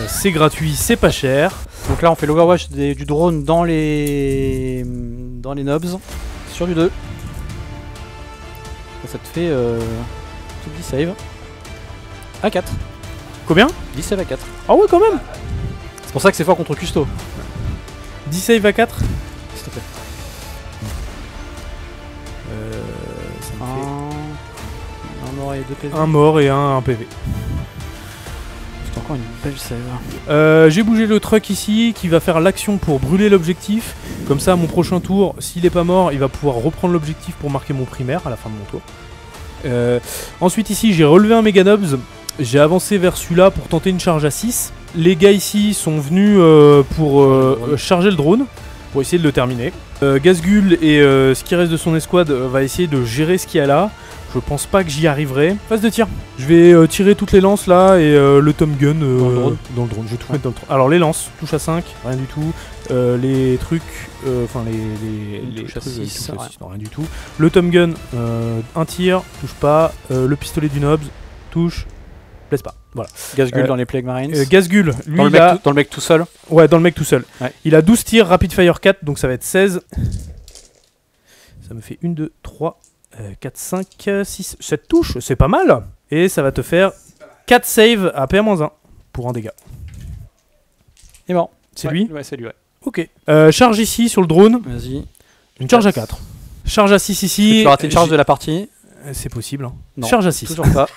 C'est gratuit, c'est pas cher. Donc là on fait l'overwatch du drone dans les nobs. Sur du 2. Ça te fait 10 save. À 4. Combien? 10 save à 4. Ah ouais, quand même. C'est pour ça que c'est fort contre Custo. 10 save à 4. S'il te plaît. Ça me fait Un mort et 2 PV. un mort et un PV. C'est encore une belle save. J'ai bougé le truck ici qui va faire l'action pour brûler l'objectif. Comme ça, à mon prochain tour, s'il est pas mort, il va pouvoir reprendre l'objectif pour marquer mon primaire à la fin de mon tour. Ensuite, ici, j'ai relevé un Meganobs. J'ai avancé vers celui-là pour tenter une charge à 6. Les gars ici sont venus pour charger le drone, pour essayer de le terminer. Gazgul et ce qui reste de son escouade va essayer de gérer ce qu'il y a là. Je pense pas que j'y arriverai. Phase de tir. Je vais tirer toutes les lances là et le Tom Gun Dans le drone. Je vais tout mettre dans le drone. Alors les lances, touche à 5, rien du tout. Les trucs, enfin les touche à trucs, 6, touche à ouais. 6, non, rien du tout. Le Tom Gun, un tir, touche pas. Le pistolet du Nobs, touche, blesse pas. Voilà. Gazgul dans les Plague Marines. Gazgul, lui, dans le mec tout seul. Ouais, dans le mec tout seul. Ouais. Il a 12 tirs, Rapid Fire 4, donc ça va être 16. Ça me fait 1, 2, 3, 4, 5, 6, 7 touches, c'est pas mal. Et ça va te faire 4 saves à PA-1 pour un dégât. Il est mort. C'est lui ? Ouais, c'est lui, ouais. Ok. Charge ici sur le drone. Vas-y. Une charge à 4. Charge à 6 ici. Tu vas rater une charge de la partie. C'est possible. Hein. Non, charge à 6. toujours pas.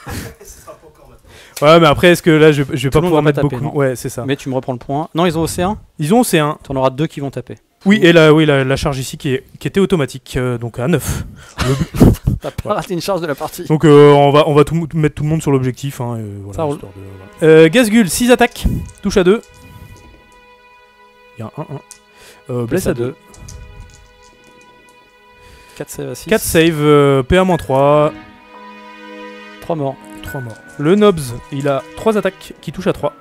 Ouais, mais après, est-ce que là, je vais pas le monde pouvoir va mettre taper, beaucoup. non. Ouais, c'est ça. Mais tu me reprends le point. Non, ils ont OC1. Ils ont C1. T'en auras 2 qui vont taper. Oui, et là, oui, la charge ici qui était automatique, donc à 9. T'as pas raté une charge de la partie. Donc on va mettre tout le monde sur l'objectif. Hein, voilà, Ça roule. histoire de, voilà. Gazgul, 6 attaques, touche à 2. Il y a un 1. Blesse à 2. 4 save à 6. 4 save, PA-3. 3 morts. 3 morts. Le Nobs, il a 3 attaques qui touchent à 3.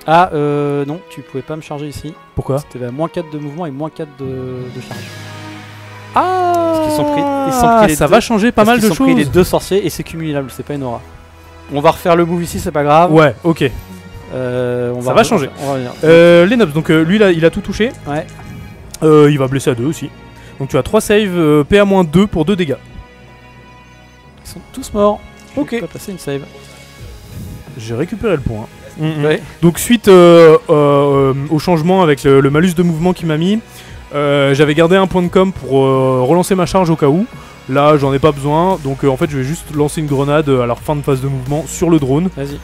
Ah, non, tu pouvais pas me charger ici. Pourquoi ? C'était à moins 4 de mouvement et moins 4 de charge. Ah, Parce qu'ils sont pris les ça deux. va changer pas mal de Ils ont pris les choses. 2 sorciers et c'est cumulable, c'est pas une aura. On va refaire le move ici, c'est pas grave. Ouais, ok. Ça va changer. On va revenir. Les Nobs, donc lui là, il a tout touché. Ouais. Il va blesser à 2 aussi. Donc tu as 3 saves, PA-2 pour 2 dégâts. Ils sont tous morts. Ok. Je vais pas passer une save. J'ai récupéré le point. Ouais. Donc suite au changement avec le malus de mouvement qu'il m'a mis, j'avais gardé un point de com pour relancer ma charge au cas où. Là j'en ai pas besoin, donc en fait je vais juste lancer une grenade à leur fin de phase de mouvement sur le drone. Vas-y.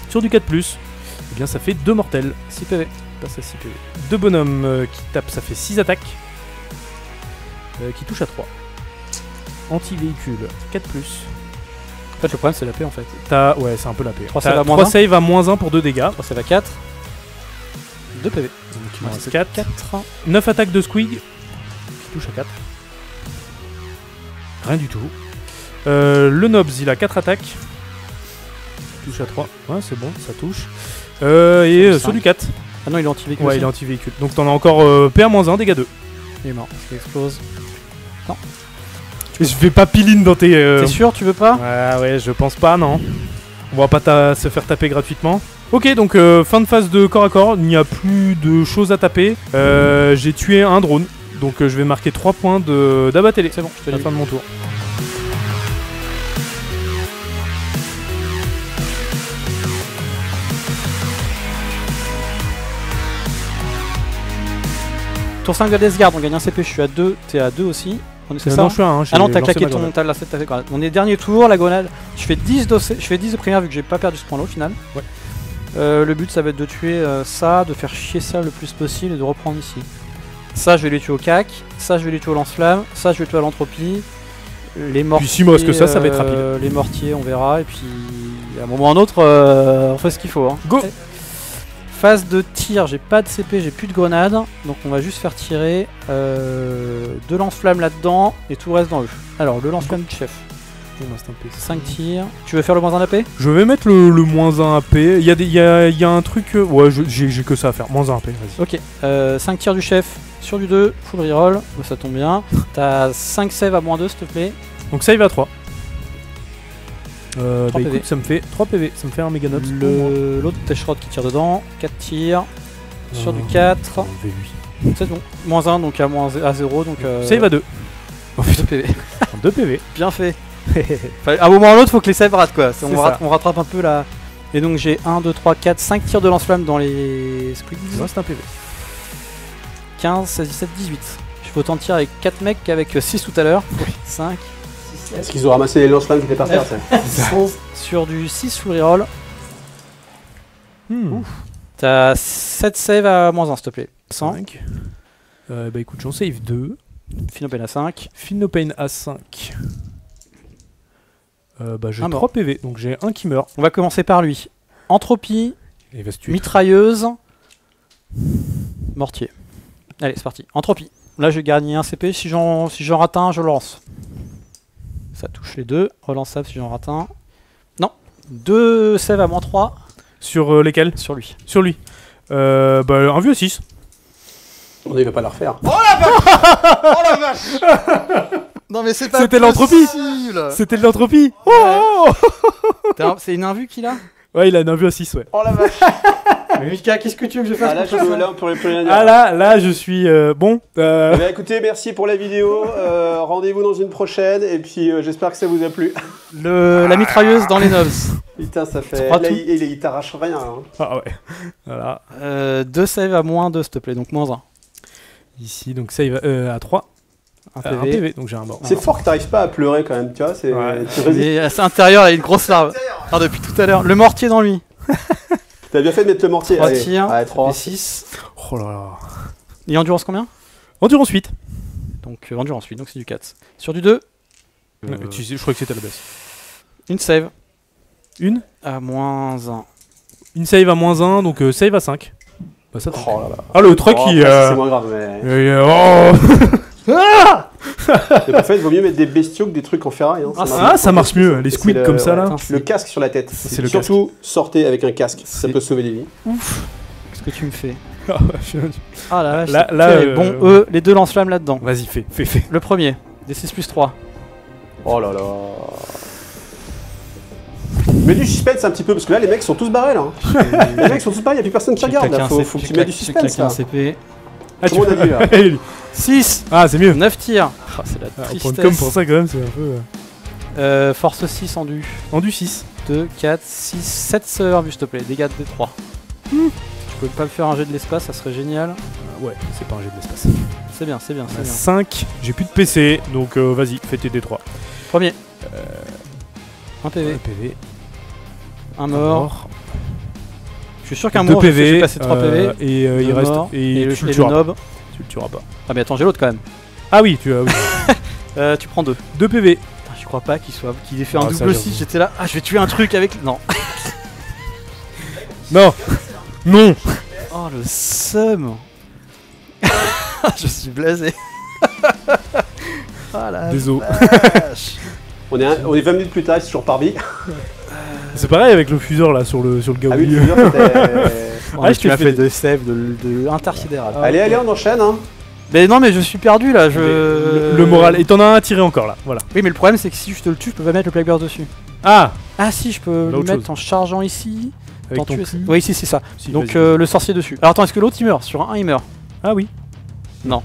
Sur du 4+, et bien ça fait 2 mortels. 6 PV. Passe à 6 PV. 2 bonhommes qui tapent, ça fait 6 attaques. Qui touchent à 3. Anti-véhicule, 4+. En fait, le problème c'est la paix en fait. Ouais, c'est un peu la paix. 3 saves à moins 3 1. saves à -1 pour 2 dégâts. 3 save à 4. 2 PV. Donc il me Ouais, reste c'est 4. 4. 9 attaques de Squig. Qui touche à 4. Rien du tout. Le Nobs, il a 4 attaques. Qui touche à 3. Ouais, c'est bon, ça touche. Et sur du 4. Ah non, il est anti-véhicule. Ouais, aussi. il est anti-véhicule. Donc t'en as encore PA-1, dégâts 2. Il est mort. Il explose. Je vais pas piline dans tes. T'es sûr, tu veux pas? Ouais, je pense pas, non. On va pas se faire taper gratuitement. Ok, donc fin de phase de corps à corps, il n'y a plus de choses à taper. J'ai tué un drone, donc je vais marquer 3 points d'abat télé. C'est bon, je te à la l'ai fin de mon tour. Tour 5 de la Death Guard, on gagne un CP, je suis à 2, t'es à 2 aussi. On est c'est ça? Non, je suis à 1. Ah non, t'as claqué ton. T'as la grenade. On est dernier tour, la grenade. Je fais 10 de première vu que j'ai pas perdu ce point-là au final. Ouais. Le but ça va être de tuer ça, de faire chier ça le plus possible et de reprendre ici. Ça je vais les tuer au cac, ça je vais les tuer au lance-flamme, ça je vais les tuer à l'entropie. Les mortiers. Puis si moi, parce que ça va être rapide. Les mortiers, on verra. Et puis à un moment ou à un autre, on fait ce qu'il faut. Hein. Go! Phase de tir, j'ai pas de CP, j'ai plus de grenades, donc on va juste faire tirer 2 lance-flammes là-dedans et tout le reste dans eux. Alors le lance-flamme du chef, 5 tirs. Tu veux faire le moins 1 AP? Je vais mettre le moins 1 AP. Il y a un truc. Ouais, j'ai que ça à faire. Moins 1 AP, vas-y. Ok, 5 tirs du chef sur du 2, full reroll, ça tombe bien. T'as 5 save à moins 2 s'il te plaît. Donc save à 3. Bah PV. écoute, ça me fait 3 PV. Ça me fait un méga nob. L'autre Teshrod qui tire dedans, 4 tirs sur du 4. V8. C'est bon, moins 1 donc à 0 donc. Save à 2. 2 PV. 2 PV. Bien fait. Enfin, à un moment ou à l'autre, faut que les saves ratent quoi. C'est On rattrape un peu là. Et donc j'ai 1, 2, 3, 4, 5 tirs de lance-flamme dans les squigs. Ça reste un PV. 15, 16, 17, 18. Je fais autant de tirs avec 4 mecs qu'avec 6 tout à l'heure. 5. Est-ce qu'ils ont ramassé les lance-flammes qui étaient par terre? Sur du 6 full reroll. T'as 7 saves à moins 1 s'il te plaît. 100. 5. Bah écoute, j'en save 2. Philopène à 5. Philopène à 5. Bah j'ai Un 3 mort. PV, donc j'ai un qui meurt. On va commencer par lui. Entropie, Il va se tuer. mitrailleuse, mortier. Allez, c'est parti. Entropie. Là, je vais gagner un CP. Si j'en rate un, je le lance. Ça touche les deux. Relançable si j'en rate un. Non. 2 save à moins 3 Sur lesquels? sur lui. Sur lui. Bah un vieux 6. On il va pas la refaire. Oh la vache. Non mais c'est pas C'était l'entropie. possible. C'était de l'entropie. Ouais. C'est une invue qu'il a? Ouais, il a un vue à 6, ouais. Oh la vache. Mais Mika, qu'est-ce que tu veux que je fasse Ah là, pour faire ça là, on peut rien dire. Ah là, je suis bon. Eh bien, écoutez, merci pour la vidéo. Rendez-vous dans une prochaine. Et puis, j'espère que ça vous a plu. La mitrailleuse dans les nobs. Putain, ça fait. crois Là, tout il t'arrache rien. Hein. Ah ouais. Voilà. 2 save à moins 2, s'il te plaît, donc moins 1. Ici, donc save à 3. Un Un PV. PV, donc j'ai un mort. C'est fort que t'arrives pas à pleurer quand même, tu vois. C'est. Ouais. Tu résistes. Il est assez intérieur, il a une grosse larve. Ah, depuis tout à l'heure. Le mortier dans lui. T'as bien fait de mettre le mortier. 3 Allez. tirs. Ouais, 3. Et 6. Oh là là. Et endurance combien? Endurance 8. Donc endurance 8, donc c'est du 4. Sur du 2, Tu sais, je crois que c'était la baisse. une save Une à moins 1. Une save à moins 1, donc save à 5. Bah ça Oh là là. Ah le truc Oh, qui... après, c'est moins grave, mais. Oh En fait, il vaut mieux mettre des bestiaux que des trucs en ferraille. Hein. Ah, ça marche mieux, les C'est squids le- comme ça là. ouais, Le casque sur la tête. C'est le Surtout, sortez avec un casque. Ça C'est- peut sauver des vies. Qu'est-ce que tu me fais? Ah, Ah la vache, Là- c'est là, terrible. Bon, eux, les deux lance-flammes là-dedans. Vas-y, fais. Le premier, D6 plus 3. Oh là là. Mais du suspense un petit peu, parce que là, les mecs sont tous barrés là. Hein. Les mecs sont tous barrés, il n'y a plus personne qui regarde. Là. Faut que tu mettes du suspense un là. CP. Ah, Tout le monde a dit là. 6, Ah, c'est mieux. 9 tirs. Ah, c'est la Ah, on tristesse. prend comme pour ça quand même, c'est un peu... Force 6 en du. Endu 6. 2, 4, 6, 7 sœurs, s'il te plaît. Dégâts de D3. Tu peux pas me faire un jet de l'espace, ça serait génial. Ouais, c'est pas un jet de l'espace. C'est bien, c'est bien, c'est bien. 5, j'ai plus de PC, donc vas-y, fais tes D3. Premier. Un PV, PV. un mort. Je suis sûr qu'un 2 mort, je PV. suis passé 3 PV. Et Un il reste... mort, Et, le, tu et le le tueras pas. nob. Tu le tueras pas. Ah mais attends, j'ai l'autre quand même. Ah oui, tu as... Oui. Tu prends 2. 2 PV. Putain, je crois pas qu'il ait fait Ah, un ça, double j'avoue. 6, j'étais là. Ah, je vais tuer un truc avec... Non. Non. Non. Oh, le seum. Je suis blasé. Ah la Désolé. vache. On est 20 minutes plus tard, c'est toujours par bille. C'est pareil avec le fuseur là sur le Ah oui, gaoulier. le fuseur, c'était. Oh, Ah, je tu m'as t'ai fait fait- de save de intersidéral. Allez, on enchaîne. Hein. Mais non, mais je suis perdu là. Le moral. Et t'en as un à tirer encore là. Voilà. Oui, mais le problème c'est que si je te le tue, je peux pas mettre le Plague Bear dessus. Ah. Ah si, je peux Là, le autre mettre chose. en chargeant ici. Avec T'en ton tuer, cul. oui, ici c'est ça. Si, Donc vas-y. le sorcier dessus. Alors attends, est-ce que l'autre il meurt? Sur un, il meurt. Ah oui. Non.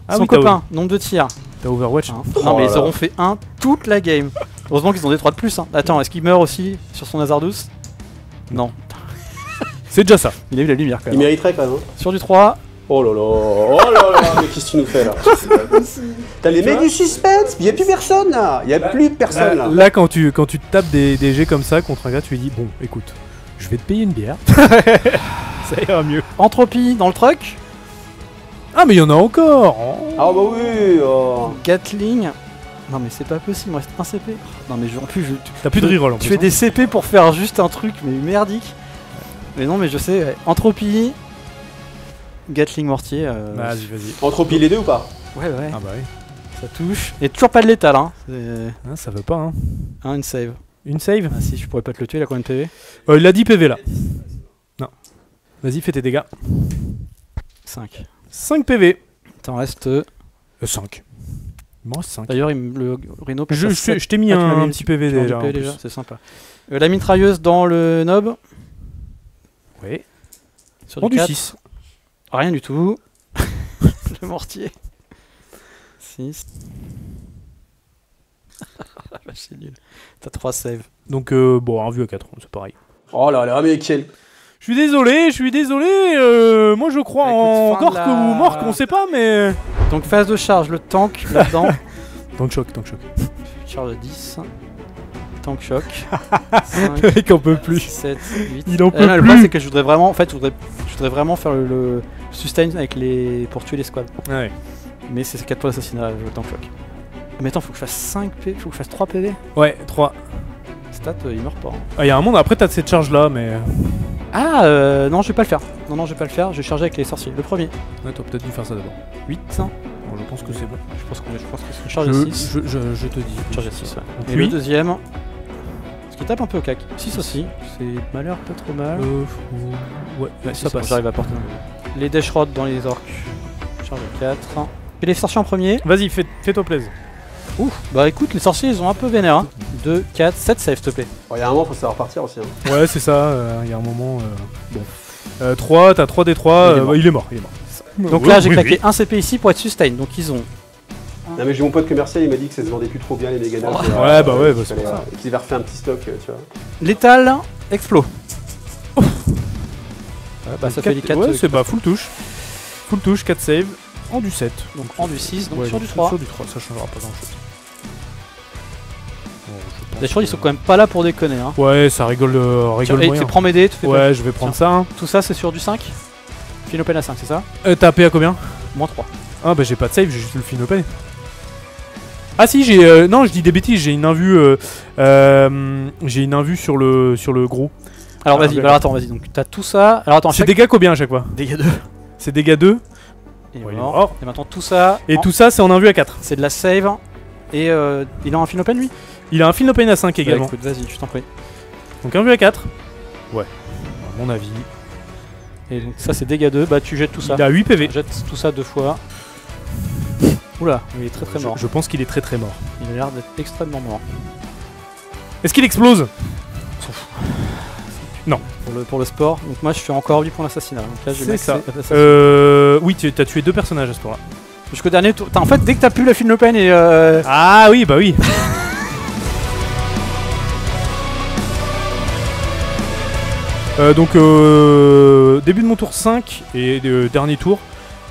Ah Son oui, copain, nombre de tirs. T'as Overwatch. Hein. Oh Non, mais là ils là. auront fait 1 toute la game. Heureusement qu'ils ont des 3 de plus. Hein. Attends, est-ce qu'il meurt aussi sur son hasard douce? Non. C'est déjà ça. Il a eu la lumière quand Il même. mériterait quand même. Hein. Sur du 3, Oh là là. Oh là là. Mais qu'est-ce que tu nous fais là? T'as les mecs du suspense. Il n'y a plus personne là. Il n'y a plus personne là. Là, quand tu te tapes des jets comme ça contre un gars, tu lui dis bon, écoute, je vais te payer une bière. Ça ira mieux. Entropie dans le truck. Ah, mais il y en a encore. Oh. Ah bah oui. Oh. Gatling. Non, mais c'est pas possible, il me reste un CP. Non, mais en plus, T'as plus de reroll en tu plus. fais hein. des CP pour faire juste un truc, mais merdique. Mais non, mais je sais. Ouais. Entropie. Gatling mortier. Vas-y, vas-y. Entropie les deux ou pas? Ouais, ouais, Ah bah oui. ça touche. Et toujours pas de létal, hein. C'est Hein, ça veut pas, hein. une save. Une save. Ah si, je pourrais pas te le tuer, il a combien de PV? Il a 10 PV là. Non. Vas-y, fais tes dégâts. 5. 5 PV. T'en restes. 5. Il m'en reste 5. D'ailleurs, le Rhino passe à Je 7. t'ai mis Ah, tu m'as un mis petit PV Tu m'as déjà. mis en le PV plus. déjà, c'est sympa. La mitrailleuse dans le nob. Oui. Sur En du du 4. 6. Rien du tout. Le mortier. 6. C'est nul. T'as 3 saves. Donc, bon, un vue à 4, c'est pareil. Oh là là, mais quel. Je suis désolé. Moi je crois Bah, écoute, fin encore de la- que vous morque, on sait pas, mais. Donc phase de charge, le tank là-dedans. Tank choc. Charge à 10. Tank choc. 5, Le mec en peut plus. 7, 8. Il en peut non, le plus. problème c'est que je voudrais vraiment, en fait, je voudrais vraiment faire le sustain avec pour tuer les squads. Ouais. Mais c'est 4 points d'assassinat, le tank choc. Mais attends, faut que je fasse 5 PV, faut que je fasse 3 PV. Ouais, 3. Stat, il meurt pas. Hein. Ah, il y a un monde, après t'as cette charge là, mais. Ah, non, je vais pas le faire. Non, je vais pas le faire, je vais charger avec les sorciers. Le premier. Ouais, t'aurais peut-être dû faire ça d'abord. 8. Bon, je pense que c'est bon. Je pense que c'est une charge à 6. Je te dis. Charge à 6, ouais. Donc Et lui, le deuxième. Ce qui tape un peu au cac. 6 aussi. C'est malheur pas trop mal. ouais, Ouais, ça c'est bon, passe. J'arrive à porter. Les dash rods dans les orques. Charge à 4. Et les sorciers en premier. Vas-y, fais-toi plaisir. Ouh, bah écoute, les sorciers ils ont un peu vénère. Hein. 2, 4, 7 save, s'il te plaît. Il y a un moment, faut savoir partir aussi. Hein. Ouais, c'est ça, il y a un moment... Bon. 3, t'as 3 des 3, il est mort. Donc là, j'ai claqué un CP ici pour être sustain. Donc ils ont... Non mais j'ai mon pote commercial, il m'a dit que ça se vendait plus trop bien les Meganos. Ouais, bah ouais, c'est pour ça. Et qu'il avait refait un petit stock, tu vois. Létal, explo. Bah ça fait les 4. Ouais, c'est full touche. Full touche, 4 save, en du 7. Donc en du 6, donc Ouais, sur du 3. Sur du 3, ça changera pas grand chose. Les choses ils sont quand même pas là pour déconner. Hein. Ouais, ça rigole moyen. Tu prends mes dés, tu fais Ouais, je vais prendre ça. Hein. Tout ça c'est sur du 5. Finopen à 5, c'est ça? T'as AP à combien? Moins 3. Ah bah j'ai pas de save, j'ai juste le Finopen. Ah si, j'ai... non, je dis des bêtises, j'ai une invue... sur le gros. Alors vas-y, alors attends, vas-y, donc t'as tout ça. Alors attends, c'est dégâts combien à chaque fois? Dégâts 2. C'est dégâts 2. Et, Ouais, mort. Et maintenant tout ça. Et tout ça, c'est en invue à 4. C'est de la save. Et il a un Finopen lui? Il a un Finopen à 5 également. Bah, écoute, vas-y, je t'en prie. Donc invue à 4. Ouais, à mon avis. Et donc ça c'est dégâts 2, bah tu jettes tout ça. Il a 8 PV. Jette tout ça 2 fois. Oula, il est très mort. Je pense qu'il est très mort. Il a l'air d'être extrêmement mort. Est-ce qu'il explose? Non. Pour le sport, donc moi je fais encore 8 points d'assassinat. Donc là j'ai C'est ça. l'assassinat. Oui, t'as tué 2 personnages à ce tour-là. Jusqu'au dernier tour. En fait, dès que t'as plus la Finopen et. Ah oui, bah oui. Donc début de mon tour 5 et dernier tour,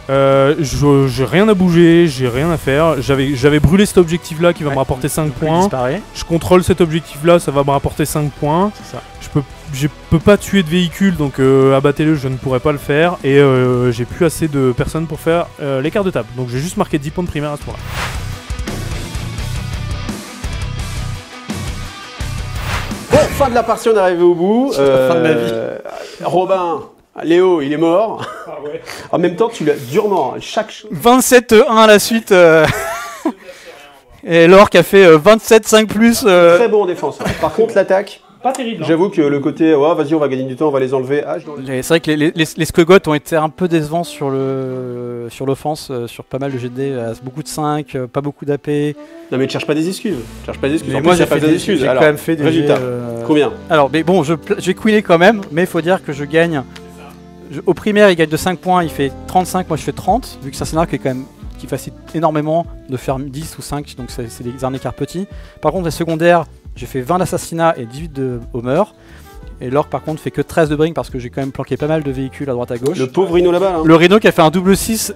j'ai rien à bouger, j'ai rien à faire. J'avais brûlé cet objectif là qui va me rapporter 5 points. Je contrôle cet objectif là, ça va me rapporter 5 points. C'est ça. Je peux pas tuer de véhicule, donc abattez-le, je ne pourrais pas le faire. Et j'ai plus assez de personnes pour faire les cartes de table. Donc j'ai juste marqué 10 points de primaire à ce tour là. Bon, fin de la partie, on est arrivé au bout. Fin de ma vie. Robin, Léo, il est mort. Ah ouais. En même temps, tu l'as durement. 27-1 à la suite. Et l'orc a fait 27-5+. Très bon en défense. Par contre, l'attaque. Pas terrible. J'avoue que le côté, ouais, vas-y, on va gagner du temps, on va les enlever. C'est vrai que les Skogoth ont été un peu décevants sur l'offense, sur pas mal de GD, beaucoup de 5, pas beaucoup d'AP. Non mais ne cherche pas des excuses. Mais moi j'ai quand même fait des résultats. Combien? Alors, mais bon, j'ai queené quand même, mais il faut dire que je gagne. Au primaire, il gagne de 5 points, il fait 35, moi je fais 30, vu que c'est un scénario qui facilite énormément de faire 10 ou 5, donc c'est un écart petit. Par contre, les secondaires, j'ai fait 20 d'assassinat et 18 de Homer. Et l'orc par contre fait que 13 de bring parce que j'ai quand même planqué pas mal de véhicules à droite à gauche. Le pauvre Rhino là-bas. Hein. Le Rhino qui a fait un double 6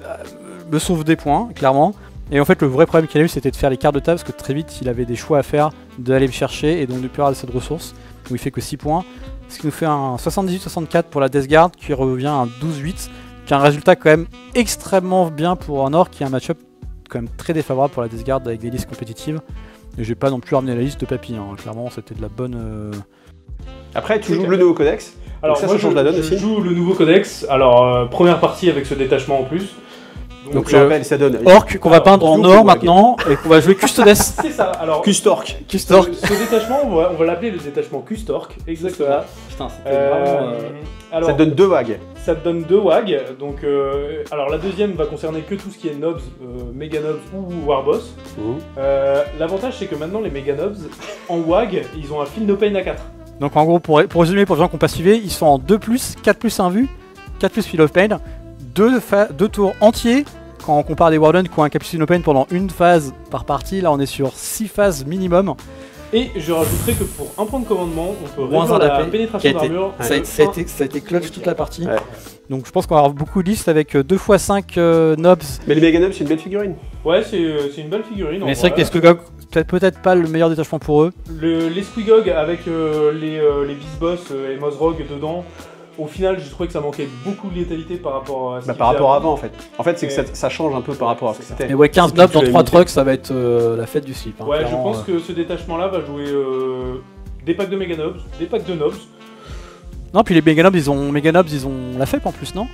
me sauve des points, clairement. Et en fait le vrai problème qu'il a eu c'était de faire les cartes de table parce que très vite il avait des choix à faire, d'aller me chercher et donc de plus avoir assez de ressources. Donc il fait que 6 points. Ce qui nous fait un 78-64 pour la Death Guard qui revient à un 12-8. Qui est un résultat quand même extrêmement bien pour un orc qui est un match-up quand même très défavorable pour la Death Guard avec des listes compétitives. Et j'ai pas non plus ramené la liste de papy, hein. Clairement c'était de la bonne... Après tu joues le nouveau codex, alors donc ça change la donne aussi. Je joue le nouveau codex, alors première partie avec ce détachement en plus. Donc je rappelle, ça donne... Orc qu'on va peindre en or maintenant et qu'on va jouer Custodes. C'est ça, alors... Custork. Ce détachement, on va l'appeler le détachement Custork, exactement. Putain, c'était vraiment... Alors, ça te donne 2 wags. Ça te donne 2 wags, donc... alors la deuxième va concerner que tout ce qui est nobs, méga nobs ou warboss. L'avantage c'est que maintenant les méga nobs, en wag, ils ont un fil no pain à 4. Donc en gros, pour résumer pour les gens qui n'ont pas suivi, ils sont en 2+, 4+ 1 vue, 4+ fil of pain, 2 tours entiers. Quand on compare des Warden qui ont un Capsule Open pendant une phase par partie, là on est sur 6 phases minimum. Et je rajouterai que pour un point de commandement, on peut moins réduire la pénétration d'armure. Ça a été clutch toute la partie. Ouais. Donc je pense qu'on va avoir beaucoup de listes avec 2x5 nobs. Mais les Mega Nobs c'est une belle figurine. Ouais, c'est une belle figurine. Mais c'est vrai que les Squigog, peut-être pas le meilleur détachement pour eux. Les Squigog avec les Beast-Boss et Mozrog dedans. Au final, j'ai trouvé que ça manquait beaucoup de létalité par rapport à ce par rapport à avant en fait. En fait, c'est que ça change un peu par rapport à ce que c'était. Mais ouais, 15 nobs dans 3 trucks, ça va être la fête du slip. Hein, ouais, je pense que ce détachement-là va jouer des packs de Mega Nobs, des packs de Nobs. Non, puis les Mega Nobs, ils ont la FEP en plus, non?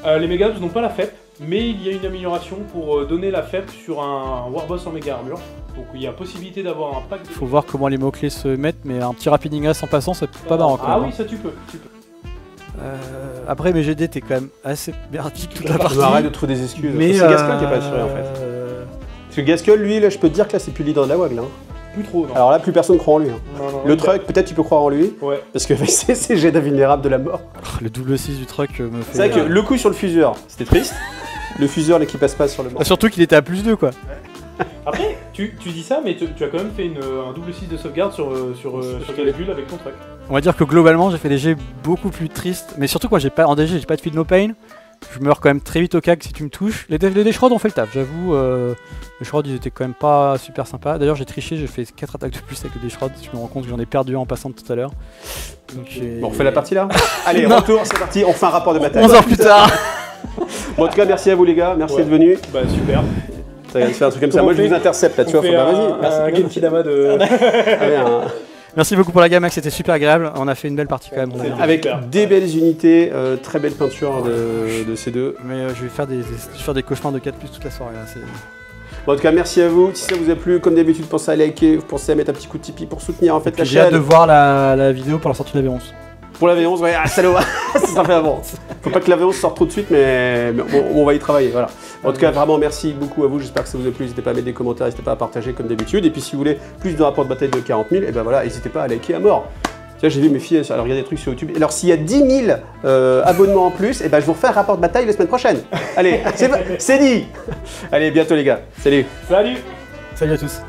Les Mega Nobs n'ont pas la FEP, mais il y a une amélioration pour donner la FEP sur un Warboss en méga armure. Donc il y a possibilité d'avoir un pack de... Faut voir comment les mots-clés se mettent, mais un petit rapiding as en passant, c'est pas marrant quand même. Ah oui, ça tu peux. Après mes GD t'es quand même assez merdique toute la partie. Arrête de trouver des excuses. Mais c'est Gaskull qui est pas assuré en fait. Parce que Gaskull lui là je peux te dire que là c'est plus le leader de la WAG là. plus trop. Non. Alors là, plus personne croit en lui. Hein. Non, Le truck, peut-être tu peux croire en lui, Ouais. parce que c'est jet d'invulnérable de la mort. Le double 6 du truck me fait... C'est vrai que le coup sur le fuseur, c'était triste. Le fuseur là qui passe pas sur le mort. Surtout qu'il était à plus 2 quoi. Après, tu dis ça, mais tu as quand même fait un double 6 de sauvegarde sur Calcul avec ton truck. On va dire que globalement j'ai fait des jets beaucoup plus tristes. Mais surtout quoi, en DG j'ai pas de feel no pain. Je meurs quand même très vite au cac si tu me touches. Les Deschrod ont fait le taf, j'avoue. Les Shrod ils étaient quand même pas super sympas. D'ailleurs j'ai triché, j'ai fait 4 attaques de plus avec les Deschrod. Je me rends compte que j'en ai perdu en passant tout à l'heure. Bon, on refait la partie là. Allez, retour, c'est parti, on fait un rapport de bataille. 11 heures plus tard. Bon, en tout cas, merci à vous les gars, merci d'être venus. Bah super. Ça va se faire un truc comme ça. Moi je vous intercepte là, tu vois, faut pas vas-y. Un Genkidama de... Allez, Merci beaucoup pour la gamme, c'était super agréable. On a fait une belle partie quand même. avec des belles unités, très belle peinture de ces deux. Mais je vais faire des cauchemars de 4+ toute la soirée. Là, Bon, en tout cas, merci à vous. Si ça vous a plu, comme d'habitude, pensez à liker, pensez à mettre un petit coup de Tipeee pour soutenir en fait la j'ai hâte chaîne. de voir la vidéo pour la sortie de la V11. Pour la V11, ouais, salaud, ça sera fait avant. Faut pas que la V11 sorte trop de suite, mais on va y travailler, voilà. En tout cas, vraiment, merci beaucoup à vous, j'espère que ça vous a plu. N'hésitez pas à mettre des commentaires, n'hésitez pas à partager comme d'habitude. Et puis si vous voulez plus de rapports de bataille de 40 000, et ben voilà, n'hésitez pas à liker à mort. Tu vois, j'ai vu mes filles regarder des trucs sur YouTube. Alors s'il y a 10 000 abonnements en plus, et ben je vous refais un rapport de bataille la semaine prochaine. Allez, c'est dit. Allez, bientôt les gars. Salut. Salut. Salut à tous.